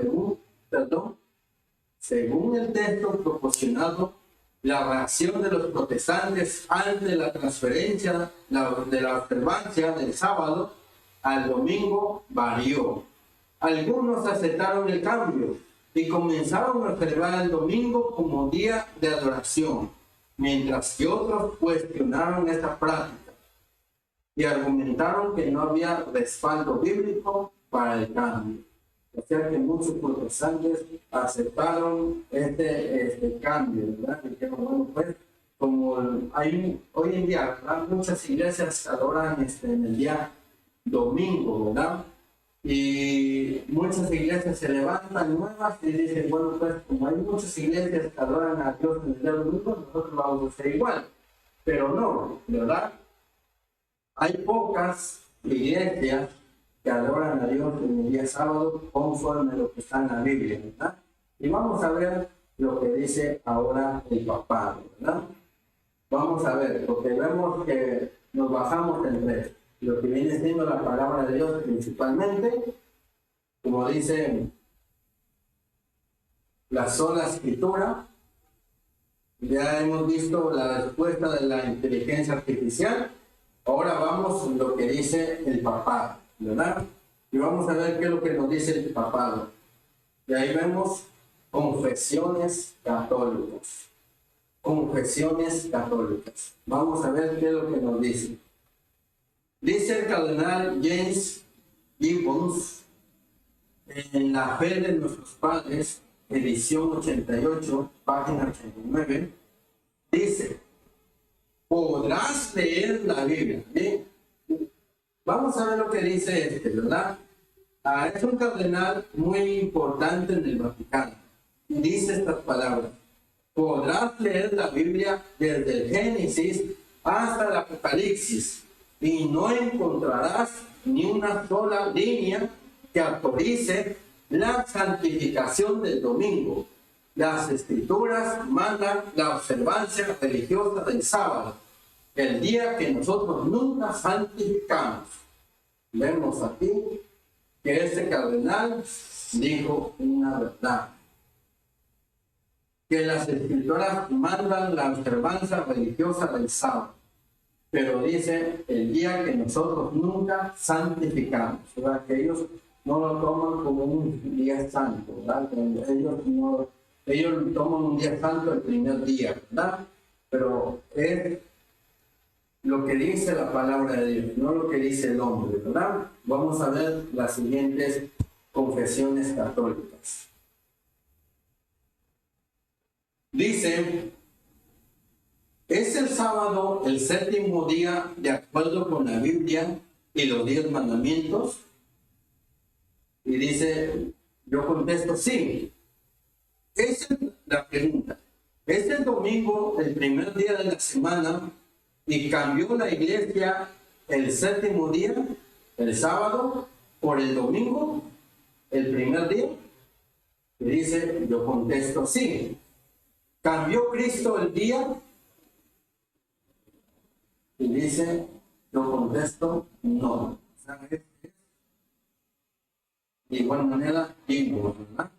según el texto proporcionado La reacción de los protestantes ante la transferencia de la observancia del sábado al domingo varió. Algunos aceptaron el cambio y comenzaron a observar el domingo como día de adoración, mientras que otros cuestionaron esta práctica y argumentaron que no había respaldo bíblico para el cambio. O sea que muchos protestantes aceptaron este cambio, ¿verdad? Y dijeron, bueno, pues, como hay hoy en día, ¿verdad? Muchas iglesias adoran en el día domingo, ¿verdad? Y muchas iglesias se levantan nuevas y dicen, bueno, pues, como hay muchas iglesias que adoran a Dios en el día domingo, nosotros vamos a hacer igual. Pero no, ¿verdad? Hay pocas iglesias que adoran a Dios en el día sábado conforme a lo que está en la Biblia, ¿verdad? Y vamos a ver lo que dice ahora el papado, ¿verdad? Vamos a ver, porque vemos que nos bajamos en tres. Lo que viene siendo la palabra de Dios principalmente, como dice la sola escritura. Ya hemos visto la respuesta de la inteligencia artificial. Ahora vamos a lo que dice el papado, ¿verdad? Y vamos a ver qué es lo que nos dice el papado. Y ahí vemos confesiones católicas. Confesiones católicas. Vamos a ver qué es lo que nos dice. Dice el cardenal James Gibbons en La Fe de Nuestros Padres, edición 88, página 89, dice: podrás leer la Biblia. ¿Bien? Vamos a ver lo que dice ¿verdad? Es un cardenal muy importante en el Vaticano. Dice estas palabras: podrás leer la Biblia desde el Génesis hasta el Apocalipsis y no encontrarás ni una sola línea que autorice la santificación del domingo. Las escrituras mandan la observancia religiosa del sábado, el día que nosotros nunca santificamos. Vemos aquí que este cardenal dijo una verdad, que las escrituras mandan la observancia religiosa del sábado, pero dice el día que nosotros nunca santificamos, ¿verdad? Que ellos no lo toman como un día santo, ¿verdad? Ellos toman un día santo el primer día, ¿verdad? Pero es lo que dice la palabra de Dios, no lo que dice el hombre, ¿verdad? Vamos a ver las siguientes confesiones católicas. Dice: ¿es el sábado el séptimo día de acuerdo con la Biblia y los 10 mandamientos? Y dice, yo contesto, sí. Esa es la pregunta. ¿Es el domingo el primer día de la semana y cambió la iglesia el séptimo día, el sábado, por el domingo, el primer día? Y dice, yo contesto, sí. ¿Cambió Cristo el día? Y dice, yo contesto, no. ¿Sabes? De igual manera, digo, ¿verdad?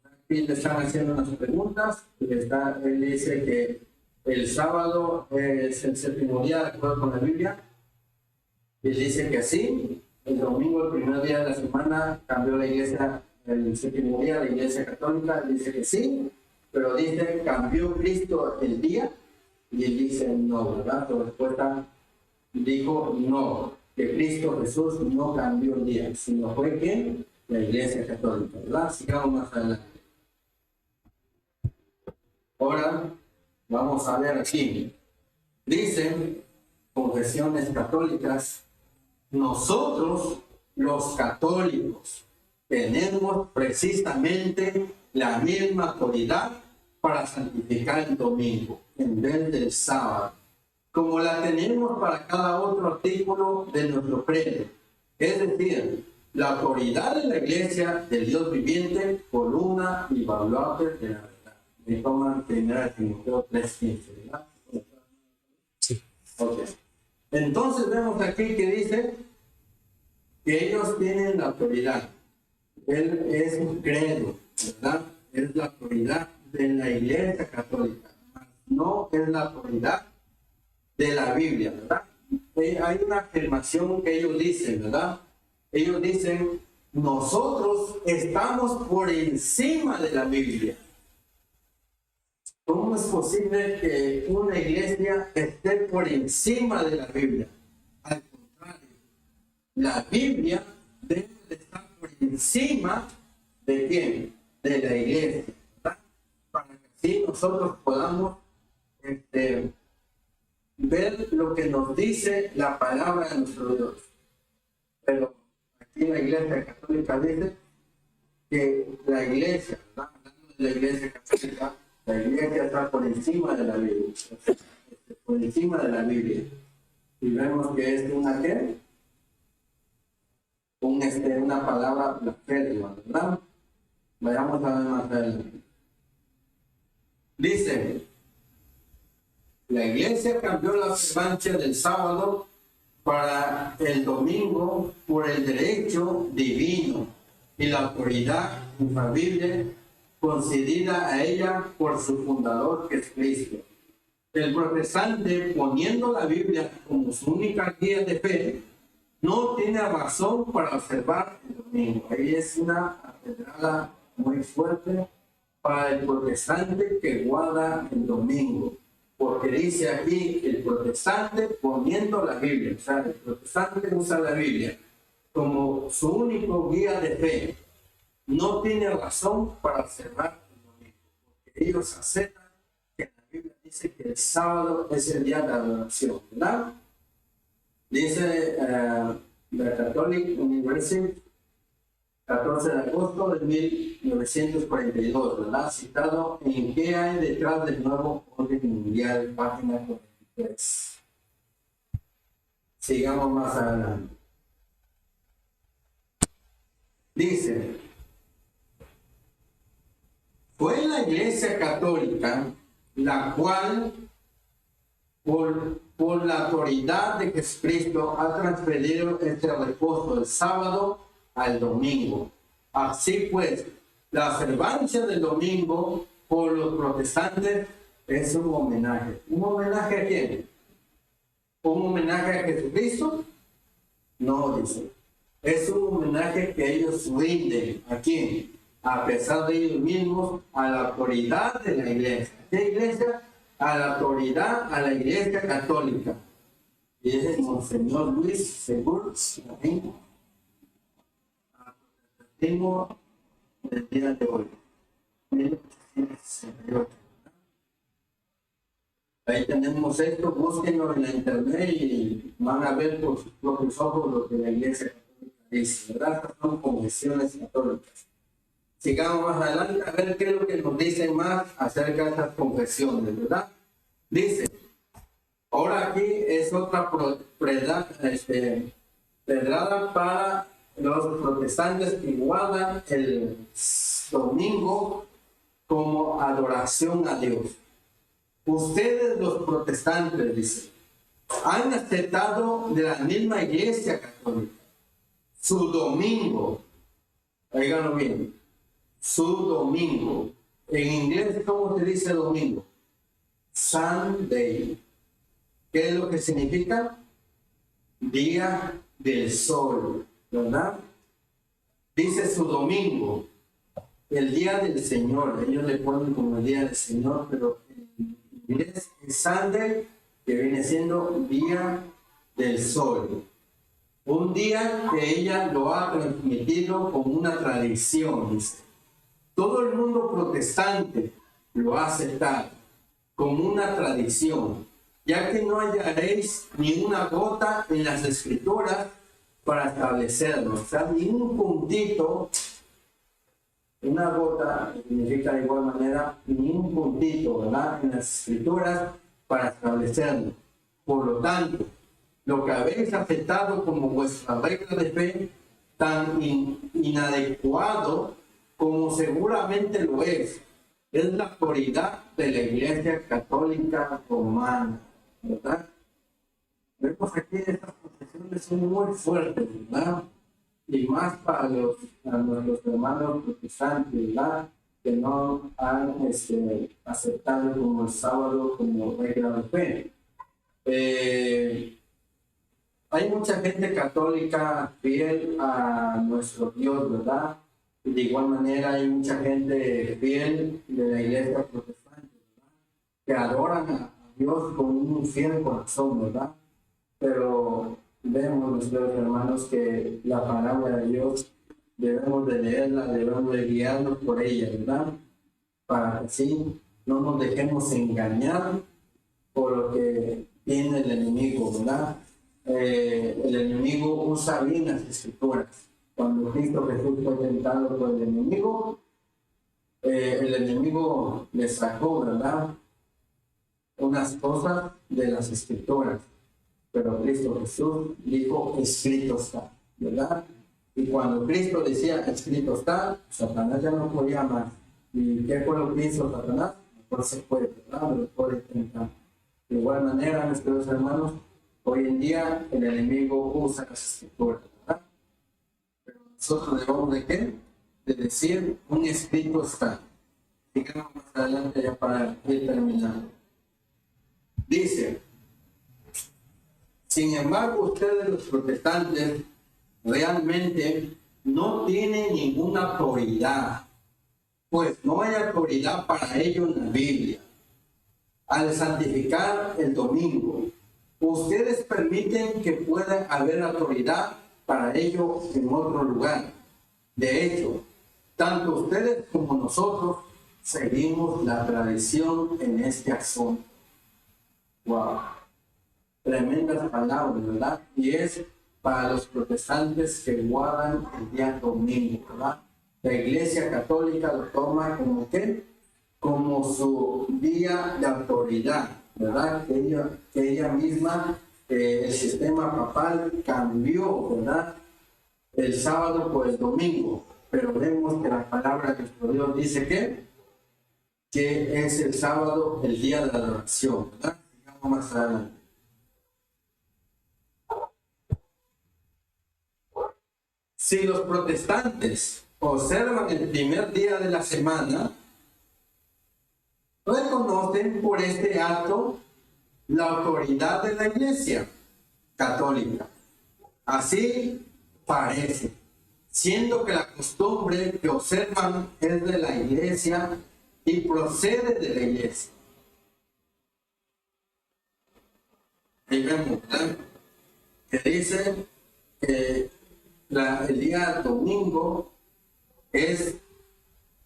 Aquí le están haciendo unas preguntas. Él dice que el sábado es el séptimo día de acuerdo con la Biblia. Él dice que sí. El domingo, el primer día de la semana, cambió la iglesia el séptimo día, la iglesia católica. Él dice que sí. Pero dice, ¿cambió Cristo el día? Y él dice, no, ¿verdad? Su respuesta dijo, no, que Cristo Jesús no cambió el día, sino fue que la iglesia católica, ¿verdad? Sigamos más adelante. Ahora vamos a ver aquí. Dicen confesiones católicas: nosotros los católicos tenemos precisamente la misma autoridad para santificar el domingo en vez del sábado, como la tenemos para cada otro artículo de nuestro credo. Es decir, la autoridad de la iglesia del Dios viviente por una invaluable de la verdad. Me toman 1 Timoteo 3:15, ¿verdad? Sí. Ok. Entonces vemos aquí que dice que ellos tienen la autoridad. Él es un credo, ¿verdad? Es la autoridad de la iglesia católica. no es la autoridad de la Biblia, ¿verdad? Hay una afirmación que ellos dicen, ¿verdad? Ellos dicen, nosotros estamos por encima de la Biblia. ¿Cómo es posible que una iglesia esté por encima de la Biblia? Al contrario, la Biblia debe de estar por encima de quién? De la iglesia, ¿verdad? Para que así nosotros podamos ver lo que nos dice la palabra de nuestro Dios. Pero aquí la iglesia católica dice que la iglesia, ¿verdad? Hablando de la iglesia católica, la iglesia está por encima de la Biblia, por encima de la Biblia. Y vemos que es una ¿qué? Una palabra blasfema, ¿verdad? Vayamos a ver más adelante. Dice, la iglesia cambió la observancia del sábado para el domingo por el derecho divino y la autoridad infalible concedida a ella por su fundador, que es Cristo. El protestante, poniendo la Biblia como su única guía de fe, no tiene razón para observar el domingo. Ahí es una pedrada muy fuerte para el protestante que guarda el domingo. Porque dice aquí el protestante poniendo la Biblia, o sea, el protestante usa la Biblia como su único guía de fe. No tiene razón para observar el domingo, porque ellos aceptan que la Biblia dice que el sábado es el día de adoración, ¿verdad? Dice la Catholic University, 14 de agosto de 1942, ¿verdad? Citado en ¿Qué hay detrás del nuevo orden mundial? Página 43. Sigamos más adelante. Dice, fue la Iglesia Católica la cual, por la autoridad de Jesucristo, ha transferido este reposo del sábado al domingo. Así pues, la observancia del domingo por los protestantes es un homenaje. ¿Un homenaje a quién? ¿Un homenaje a Jesucristo? No, dice. Es un homenaje que ellos rinden. ¿A quién? A pesar de ellos mismos, a la autoridad de la iglesia. ¿Qué iglesia? A la autoridad, a la iglesia católica. Y ese es Monseñor Luis Seguro. Tengo el día de hoy, 1868. Ahí tenemos esto, búsquenlo en la internet y van a ver por sus propios ojos lo que la iglesia católica dice, ¿verdad? Estas son confesiones católicas. Sigamos más adelante a ver qué es lo que nos dicen más acerca de estas confesiones, ¿verdad? Dice, ahora aquí es otra pedrada para los protestantes que guardan el domingo como adoración a Dios. Ustedes los protestantes, dice, han aceptado de la misma iglesia católica su domingo, oíganlo bien, su domingo. En inglés, ¿cómo se dice domingo? Sunday. ¿Qué es lo que significa? Día del sol, ¿verdad? Dice su domingo, el día del Señor. Ellos le ponen como el día del Señor, pero en inglés es Sunday, que viene siendo día del sol. Un día que ella lo ha transmitido como una tradición, dice. Todo el mundo protestante lo ha aceptado como una tradición, ya que no hallaréis ni una gota en las escrituras para establecerlo. O sea, ni un puntito, una gota significa de igual manera, ni un puntito, ¿verdad?, en las escrituras para establecerlo. Por lo tanto, lo que habéis aceptado como vuestra regla de fe, tan inadecuado como seguramente lo es la autoridad de la Iglesia Católica Romana, ¿verdad? Vemos aquí estas confesiones son muy fuertes, ¿verdad? Y más para nuestros hermanos protestantes, ¿verdad? que no han aceptado como el sábado como regla de fe. Hay mucha gente católica fiel a nuestro Dios, ¿verdad? Y de igual manera hay mucha gente fiel de la iglesia protestante, ¿verdad? Que adoran a Dios con un fiel corazón, ¿verdad? Pero vemos, nuestros hermanos, que la palabra de Dios debemos de leerla, debemos de guiarnos por ella, ¿verdad? Para que así no nos dejemos engañar por lo que tiene el enemigo, ¿verdad? El enemigo usa bien las escrituras. Cuando Cristo Jesús fue tentado por el enemigo le sacó, ¿verdad? Unas cosas de las escrituras. Pero Cristo Jesús dijo, escrito está, ¿verdad? Y cuando Cristo decía, escrito está, Satanás ya no podía más. ¿Y qué fue lo que hizo Satanás? Mejor se fue, ¿verdad? Lo puede tentar. De igual manera, nuestros hermanos, hoy en día el enemigo usa las escrituras, ¿verdad? Pero nosotros debemos de qué? De decir, un escrito está. Sigamos más adelante ya para ir terminando. Dice, sin embargo, ustedes los protestantes realmente no tienen ninguna autoridad, pues no hay autoridad para ello en la Biblia. Al santificar el domingo, ustedes permiten que pueda haber autoridad para ello en otro lugar. De hecho, tanto ustedes como nosotros seguimos la tradición en este asunto. Wow. Tremendas palabras, ¿verdad? Y es para los protestantes que guardan el día domingo, ¿verdad? La Iglesia Católica lo toma como ¿qué? Como su día de autoridad, ¿verdad? Que ella misma, el sistema papal cambió, ¿verdad? El sábado por el domingo, pero vemos que la palabra de nuestro Dios dice que es el sábado el día de la adoración, ¿verdad? Sigamos más adelante. Si los protestantes observan el primer día de la semana, reconocen por este acto la autoridad de la Iglesia Católica. Así parece, siendo que la costumbre que observan es de la Iglesia y procede de la Iglesia. Ahí vemos, ¿verdad? Que dice que el día domingo es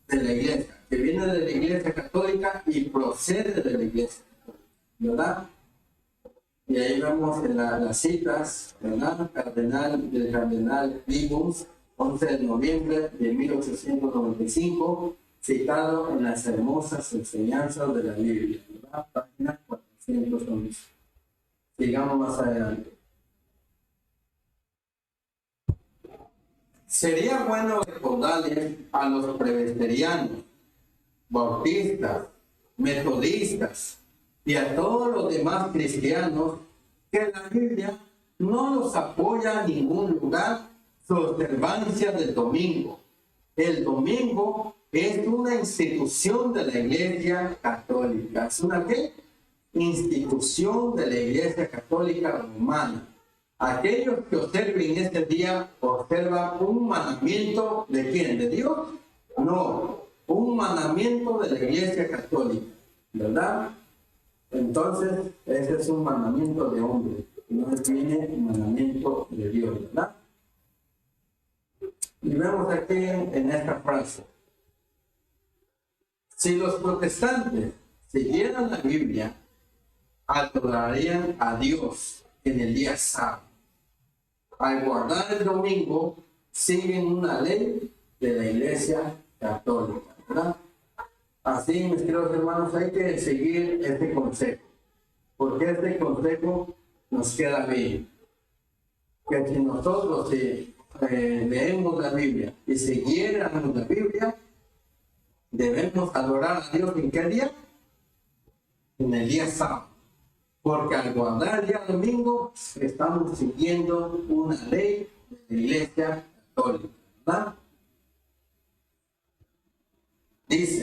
de la Iglesia, que viene de la Iglesia Católica y procede de la Iglesia Católica, ¿verdad? Y ahí vemos en las citas, ¿verdad? Del cardenal Gibbons, 11 de noviembre de 1895, citado en las hermosas enseñanzas de la Biblia, ¿verdad? Página 411. Sigamos más adelante. Sería bueno recordarles a los presbiterianos, bautistas, metodistas y a todos los demás cristianos que la Biblia no los apoya en ningún lugar su observancia del domingo. El domingo es una institución de la Iglesia Católica. ¿Es una qué? Institución de la Iglesia Católica Romana. Aquellos que observen este día observan un mandamiento ¿de quién? ¿De Dios? No, un mandamiento de la Iglesia Católica, ¿verdad? Entonces, ese es un mandamiento de hombre, no tiene un mandamiento de Dios, ¿verdad? Y vemos aquí en esta frase, si los protestantes siguieran la Biblia, adorarían a Dios en el día sábado. Al guardar el domingo, siguen una ley de la Iglesia Católica, ¿verdad? Así, mis queridos hermanos, hay que seguir este consejo, porque este consejo nos queda bien. Que si nosotros leemos la Biblia y siguiéramos la Biblia, debemos adorar a Dios ¿en qué día? En el día sábado. Porque al guardar el día domingo, estamos siguiendo una ley de la Iglesia Católica, ¿verdad? Dice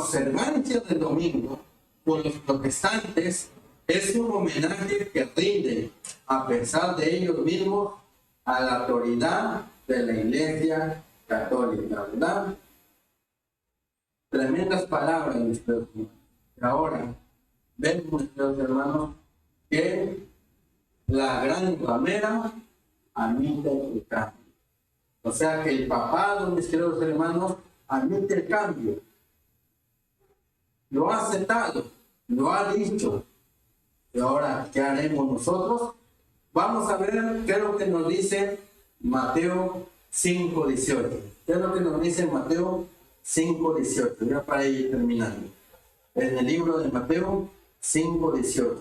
observancia del domingo por los protestantes es un homenaje que rinden, a pesar de ellos mismos, a la autoridad de la Iglesia Católica, ¿verdad? Tremendas palabras, nuestros hermanos. Ahora, vemos, nuestros hermanos, que la gran ramera admite el cambio. O sea que el papado, mis queridos hermanos, admite el cambio. Lo ha aceptado, lo ha dicho. Y ahora, ¿qué haremos nosotros? Vamos a ver qué es lo que nos dice Mateo 5:18. ¿Qué es lo que nos dice Mateo 5:18? Ya para ir terminando. En el libro de Mateo 5:18.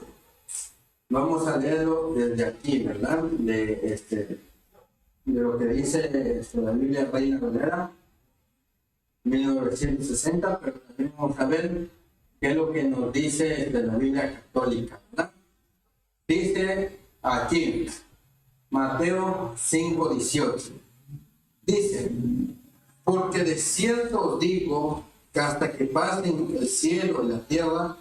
Vamos a leerlo desde aquí, ¿verdad? De lo que dice la Biblia Reina Valera 1960, pero también vamos a ver qué es lo que nos dice la Biblia Católica, ¿verdad? Dice aquí, Mateo 5:18. Dice, porque de cierto os digo que hasta que pasen el cielo y la tierra,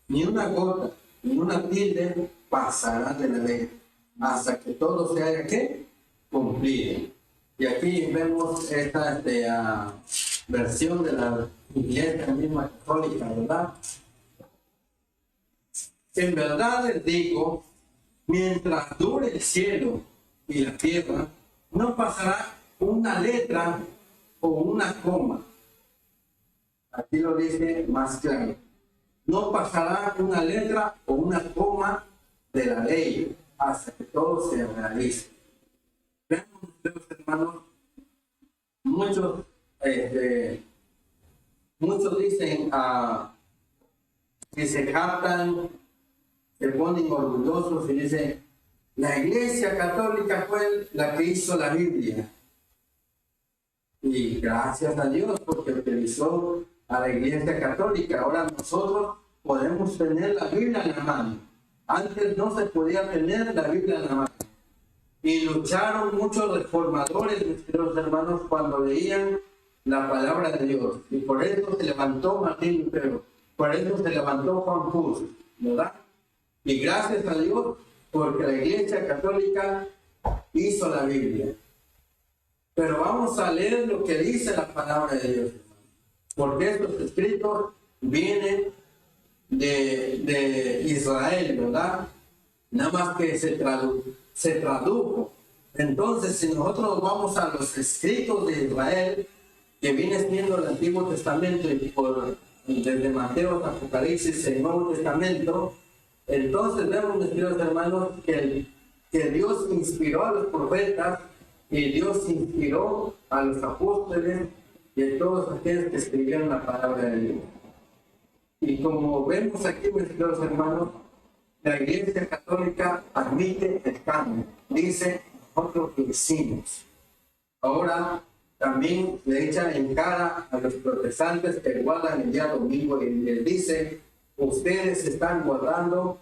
ni una gota, ni una tilde pasará de la ley, hasta que todo se haya ¿qué? Cumplido. Y aquí vemos esta versión de la Iglesia misma católica, ¿verdad? En verdad les digo, mientras dure el cielo y la tierra, no pasará una letra o una coma. Aquí lo dice más claro. No pasará una letra o una coma de la ley hasta que todo se realice. Vemos, ustedes, hermanos, muchos dicen que se jactan, se ponen orgullosos y dicen, la Iglesia Católica fue la que hizo la Biblia. Y gracias a Dios porque utilizó a la Iglesia Católica. Ahora nosotros podemos tener la Biblia en la mano. Antes no se podía tener la Biblia en la mano. Y lucharon muchos reformadores, mis queridos hermanos, cuando leían la palabra de Dios. Y por eso se levantó Martín Lutero. Por eso se levantó Juan Hus, ¿verdad? Y gracias a Dios porque la Iglesia Católica hizo la Biblia. Pero vamos a leer lo que dice la palabra de Dios. Porque estos escritos vienen de Israel, ¿verdad? Nada más que se tradujo. Entonces, si nosotros vamos a los escritos de Israel, que viene siendo el Antiguo Testamento y desde Mateo hasta Apocalipsis, el Nuevo Testamento, entonces vemos, mis queridos hermanos, que Dios inspiró a los profetas y Dios inspiró a los apóstoles y a todos aquellos que escribieron la palabra de Dios. Y como vemos aquí, mis queridos hermanos, la Iglesia Católica admite el cambio. Dice, nosotros lo hicimos. Ahora también le echan en cara a los protestantes que guardan el día domingo y les dice, ustedes están guardando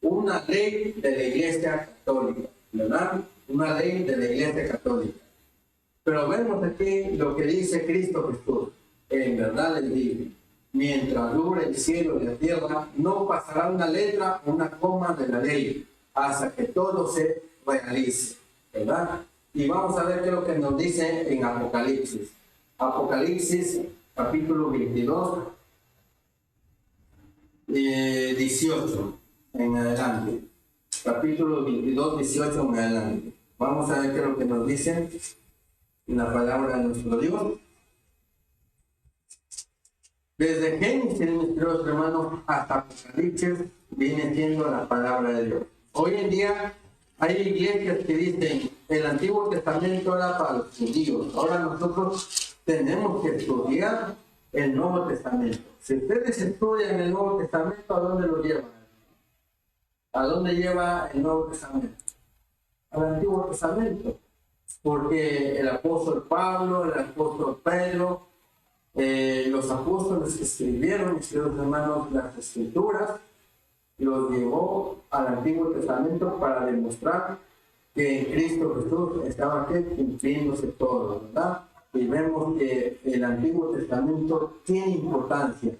una ley de la Iglesia Católica, ¿verdad? Una ley de la Iglesia Católica. Pero vemos aquí lo que dice Cristo Jesús. En verdad les digo, mientras dure el cielo y la tierra, no pasará una letra o una coma de la ley, hasta que todo se realice, ¿verdad? Y vamos a ver qué es lo que nos dice en Apocalipsis. Apocalipsis, capítulo 22, 18 en adelante. Capítulo 22, 18 en adelante. Vamos a ver qué es lo que nos dice en la palabra de nuestro Dios. Desde Génesis, mis queridos hermanos, hasta Apocalipsis viene siendo la palabra de Dios. Hoy en día hay iglesias que dicen el Antiguo Testamento era para los judíos. Ahora nosotros tenemos que estudiar el Nuevo Testamento. Si ustedes estudian el Nuevo Testamento, ¿a dónde lo llevan? ¿A dónde lleva el Nuevo Testamento? Al Antiguo Testamento. Porque el apóstol Pablo, el apóstol Pedro, los apóstoles que escribieron, mis queridos hermanos, las escrituras, los llevó al Antiguo Testamento para demostrar que en Cristo Jesús estaba aquí cumpliéndose todo, ¿verdad? Y vemos que el Antiguo Testamento tiene importancia.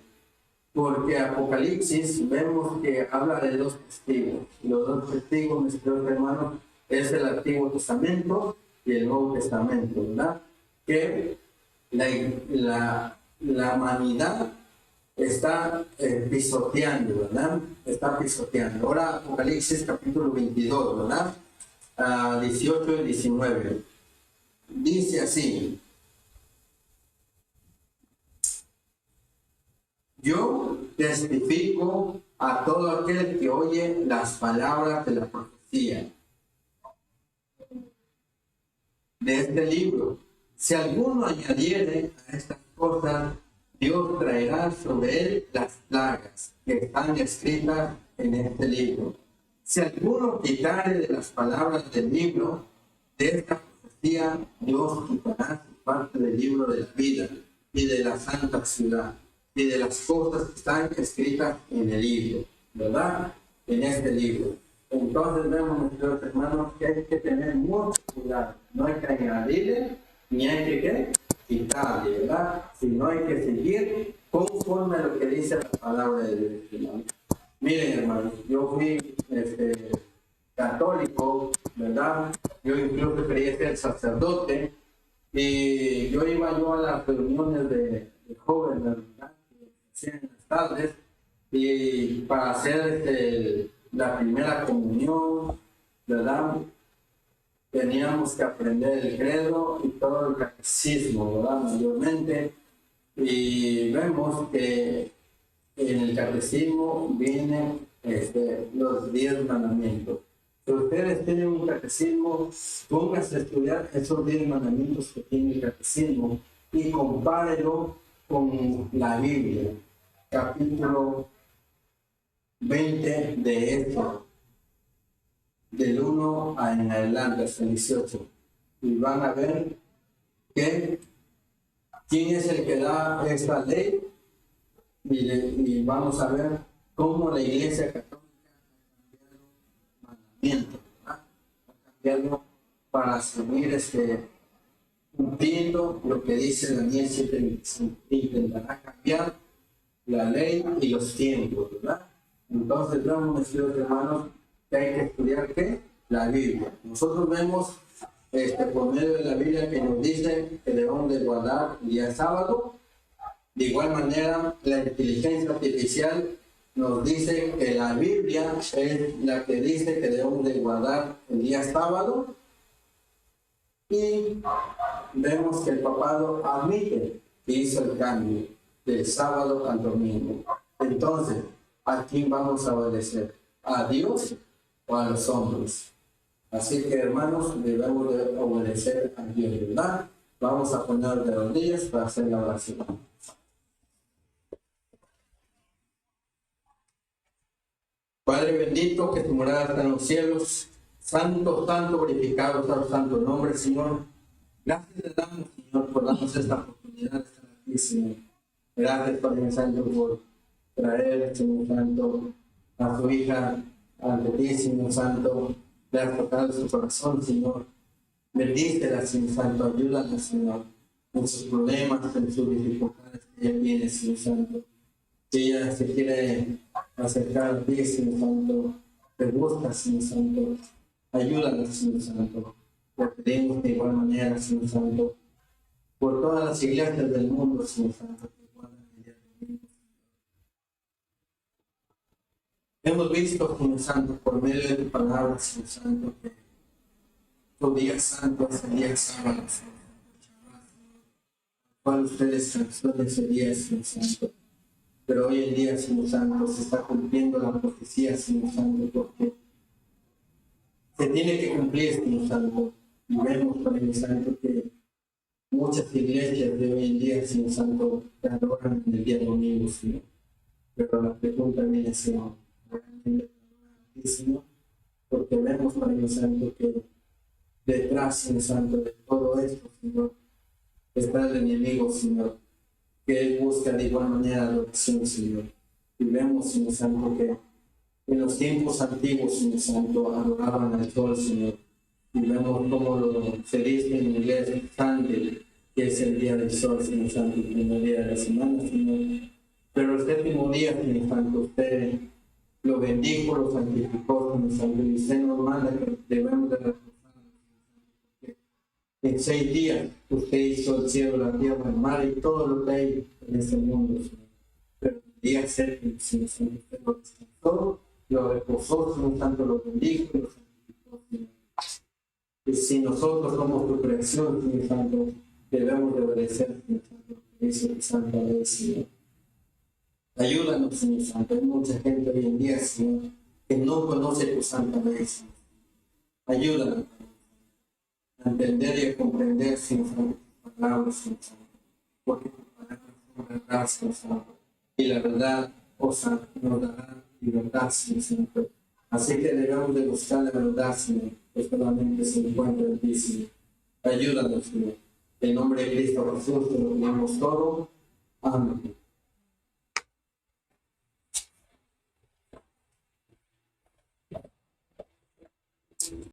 porque Apocalipsis vemos que habla de dos testigos. Los dos testigos, mis queridos hermanos, es el Antiguo Testamento y el Nuevo Testamento, ¿verdad? Que la humanidad está pisoteando, ¿verdad? Está pisoteando. Ahora Apocalipsis capítulo 22, ¿verdad? 18 y 19. Dice así: yo testifico a todo aquel que oye las palabras de la profecía de este libro. Si alguno añadiere a estas cosas, Dios traerá sobre él las plagas que están escritas en este libro. Si alguno quitare de las palabras del libro de esta profecía, Dios quitará su parte del libro de la vida y de la santa ciudad y de las cosas que están escritas en el libro, ¿verdad? En este libro. Entonces vemos, nuestros hermanos, que hay que tener mucho cuidado. No hay que añadirle, ni hay que ¿qué? Quitarle, ¿verdad? Sino hay que seguir conforme a lo que dice la palabra de Dios. Miren, hermanos, yo fui católico, ¿verdad? Yo incluso quería ser sacerdote y yo iba a las reuniones de jóvenes, ¿verdad? Que se hacían en las tardes, y para hacer la primera comunión, ¿verdad? Teníamos que aprender el credo y todo el catecismo, ¿verdad? Mayormente. Y vemos que en el catecismo vienen los 10 mandamientos. Si ustedes tienen un catecismo, pónganse a estudiar esos 10 mandamientos que tiene el catecismo y compárelo con la Biblia, capítulo 20 de esto, del 1 en adelante hasta el 18. Y van a ver que quién es el que da esta ley, y vamos a ver cómo la Iglesia Católica ha cambiado mandamientos, ¿verdad? Ha cambiado para seguir cumpliendo lo que dice Daniel 7:25. Intentará cambiar la ley y los tiempos, ¿verdad? Entonces vemos, nuestros hermanos, que hay que estudiar ¿qué? La Biblia. Nosotros vemos por medio de la Biblia que nos dice que debemos de guardar el día sábado. De igual manera, la inteligencia artificial nos dice que la Biblia es la que dice que debemos de guardar el día sábado, y vemos que el papado admite que hizo el cambio del sábado al domingo. Entonces, ¿a quién vamos a obedecer? ¿A Dios o a los hombres? Así que, hermanos, debemos de obedecer a Dios, ¿verdad? Vamos a poner de rodillas para hacer la oración. Padre bendito, que tu morada está en los cielos, santo, santo, glorificado está tu santo nombre, Señor. Gracias te damos, Señor, por darnos esta oportunidad de estar aquí, Señor. Gracias, Padre Santo, por traer, Señor Santo, a tu hija ante ti, Señor Santo. Le has tocado su corazón, Señor. Bendícela, Señor Santo, ayúdala, Señor, en sus problemas, en sus dificultades que ella tiene, Señor Santo. Si ella se quiere acercar a ti, Señor Santo, te busca, Señor Santo, ayúdala, Señor Santo. Te pedimos de igual manera, Señor Santo, por todas las iglesias del mundo, Señor Santo, que guardan el día domingo. Hemos visto, Señor Santo, por medio de tu palabra, Señor Santo, que tu día santo es el día sábado, Señor Santo, cual ustedes sancionan ese día, Señor Santo. Pero hoy en día, Señor Santo, se está cumpliendo la profecía, Señor Santo, porque se tiene que cumplir, Señor Santo. Y vemos, Padre Santo, que muchas iglesias de hoy en día, Señor Santo, te adoran en el día domingo, Señor. Pero la pregunta viene, Señor, ¿realmente te adoran a ti, Señor? Porque vemos, Padre Santo, que detrás, Señor Santo, de todo esto, Señor, está el enemigo, Señor, que él busca de igual manera adoración, Señor. Y vemos, Señor Santo, que en los tiempos antiguos, Señor Santo, adoraban al sol, Señor. Y vemos cómo se dice en inglés Sunday, que es el día del sol, Señor Santo, el primer día de la semana, Señor. Pero el séptimo día, Señor Santo, usted lo bendijo, lo santificó, Señor Santo, y usted nos manda que debemos de reposar. En 6 días usted hizo el cielo, la tierra, el mar y todo lo que hay en este mundo, Señor. Pero el día séptimo, Señor Santo, usted lo descansó, lo reposó, Señor Santo, lo bendijo y lo santificó, Señor. Y si nosotros somos tu creación, Señor Santo, debemos de obedecer, Señor Santo, lo que dice tu santa ley, Señor. Ayúdanos, Señor Santo. Hay mucha gente hoy en día, Señor, que no conoce tu santa ley, Señor. Ayúdanos a entender y a comprender, Señor Santo, tus palabras, Señor Santo. Porque tus palabras son verdad, Señor Santo. Y la verdad, Santo, nos dará libertad, Señor Santo. Así que debemos de buscar la verdad, Señor, que solamente se encuentra en ti, Señor. Ayúdanos, Señor. En nombre de Cristo Jesús, te lo pedimos todo. Amén.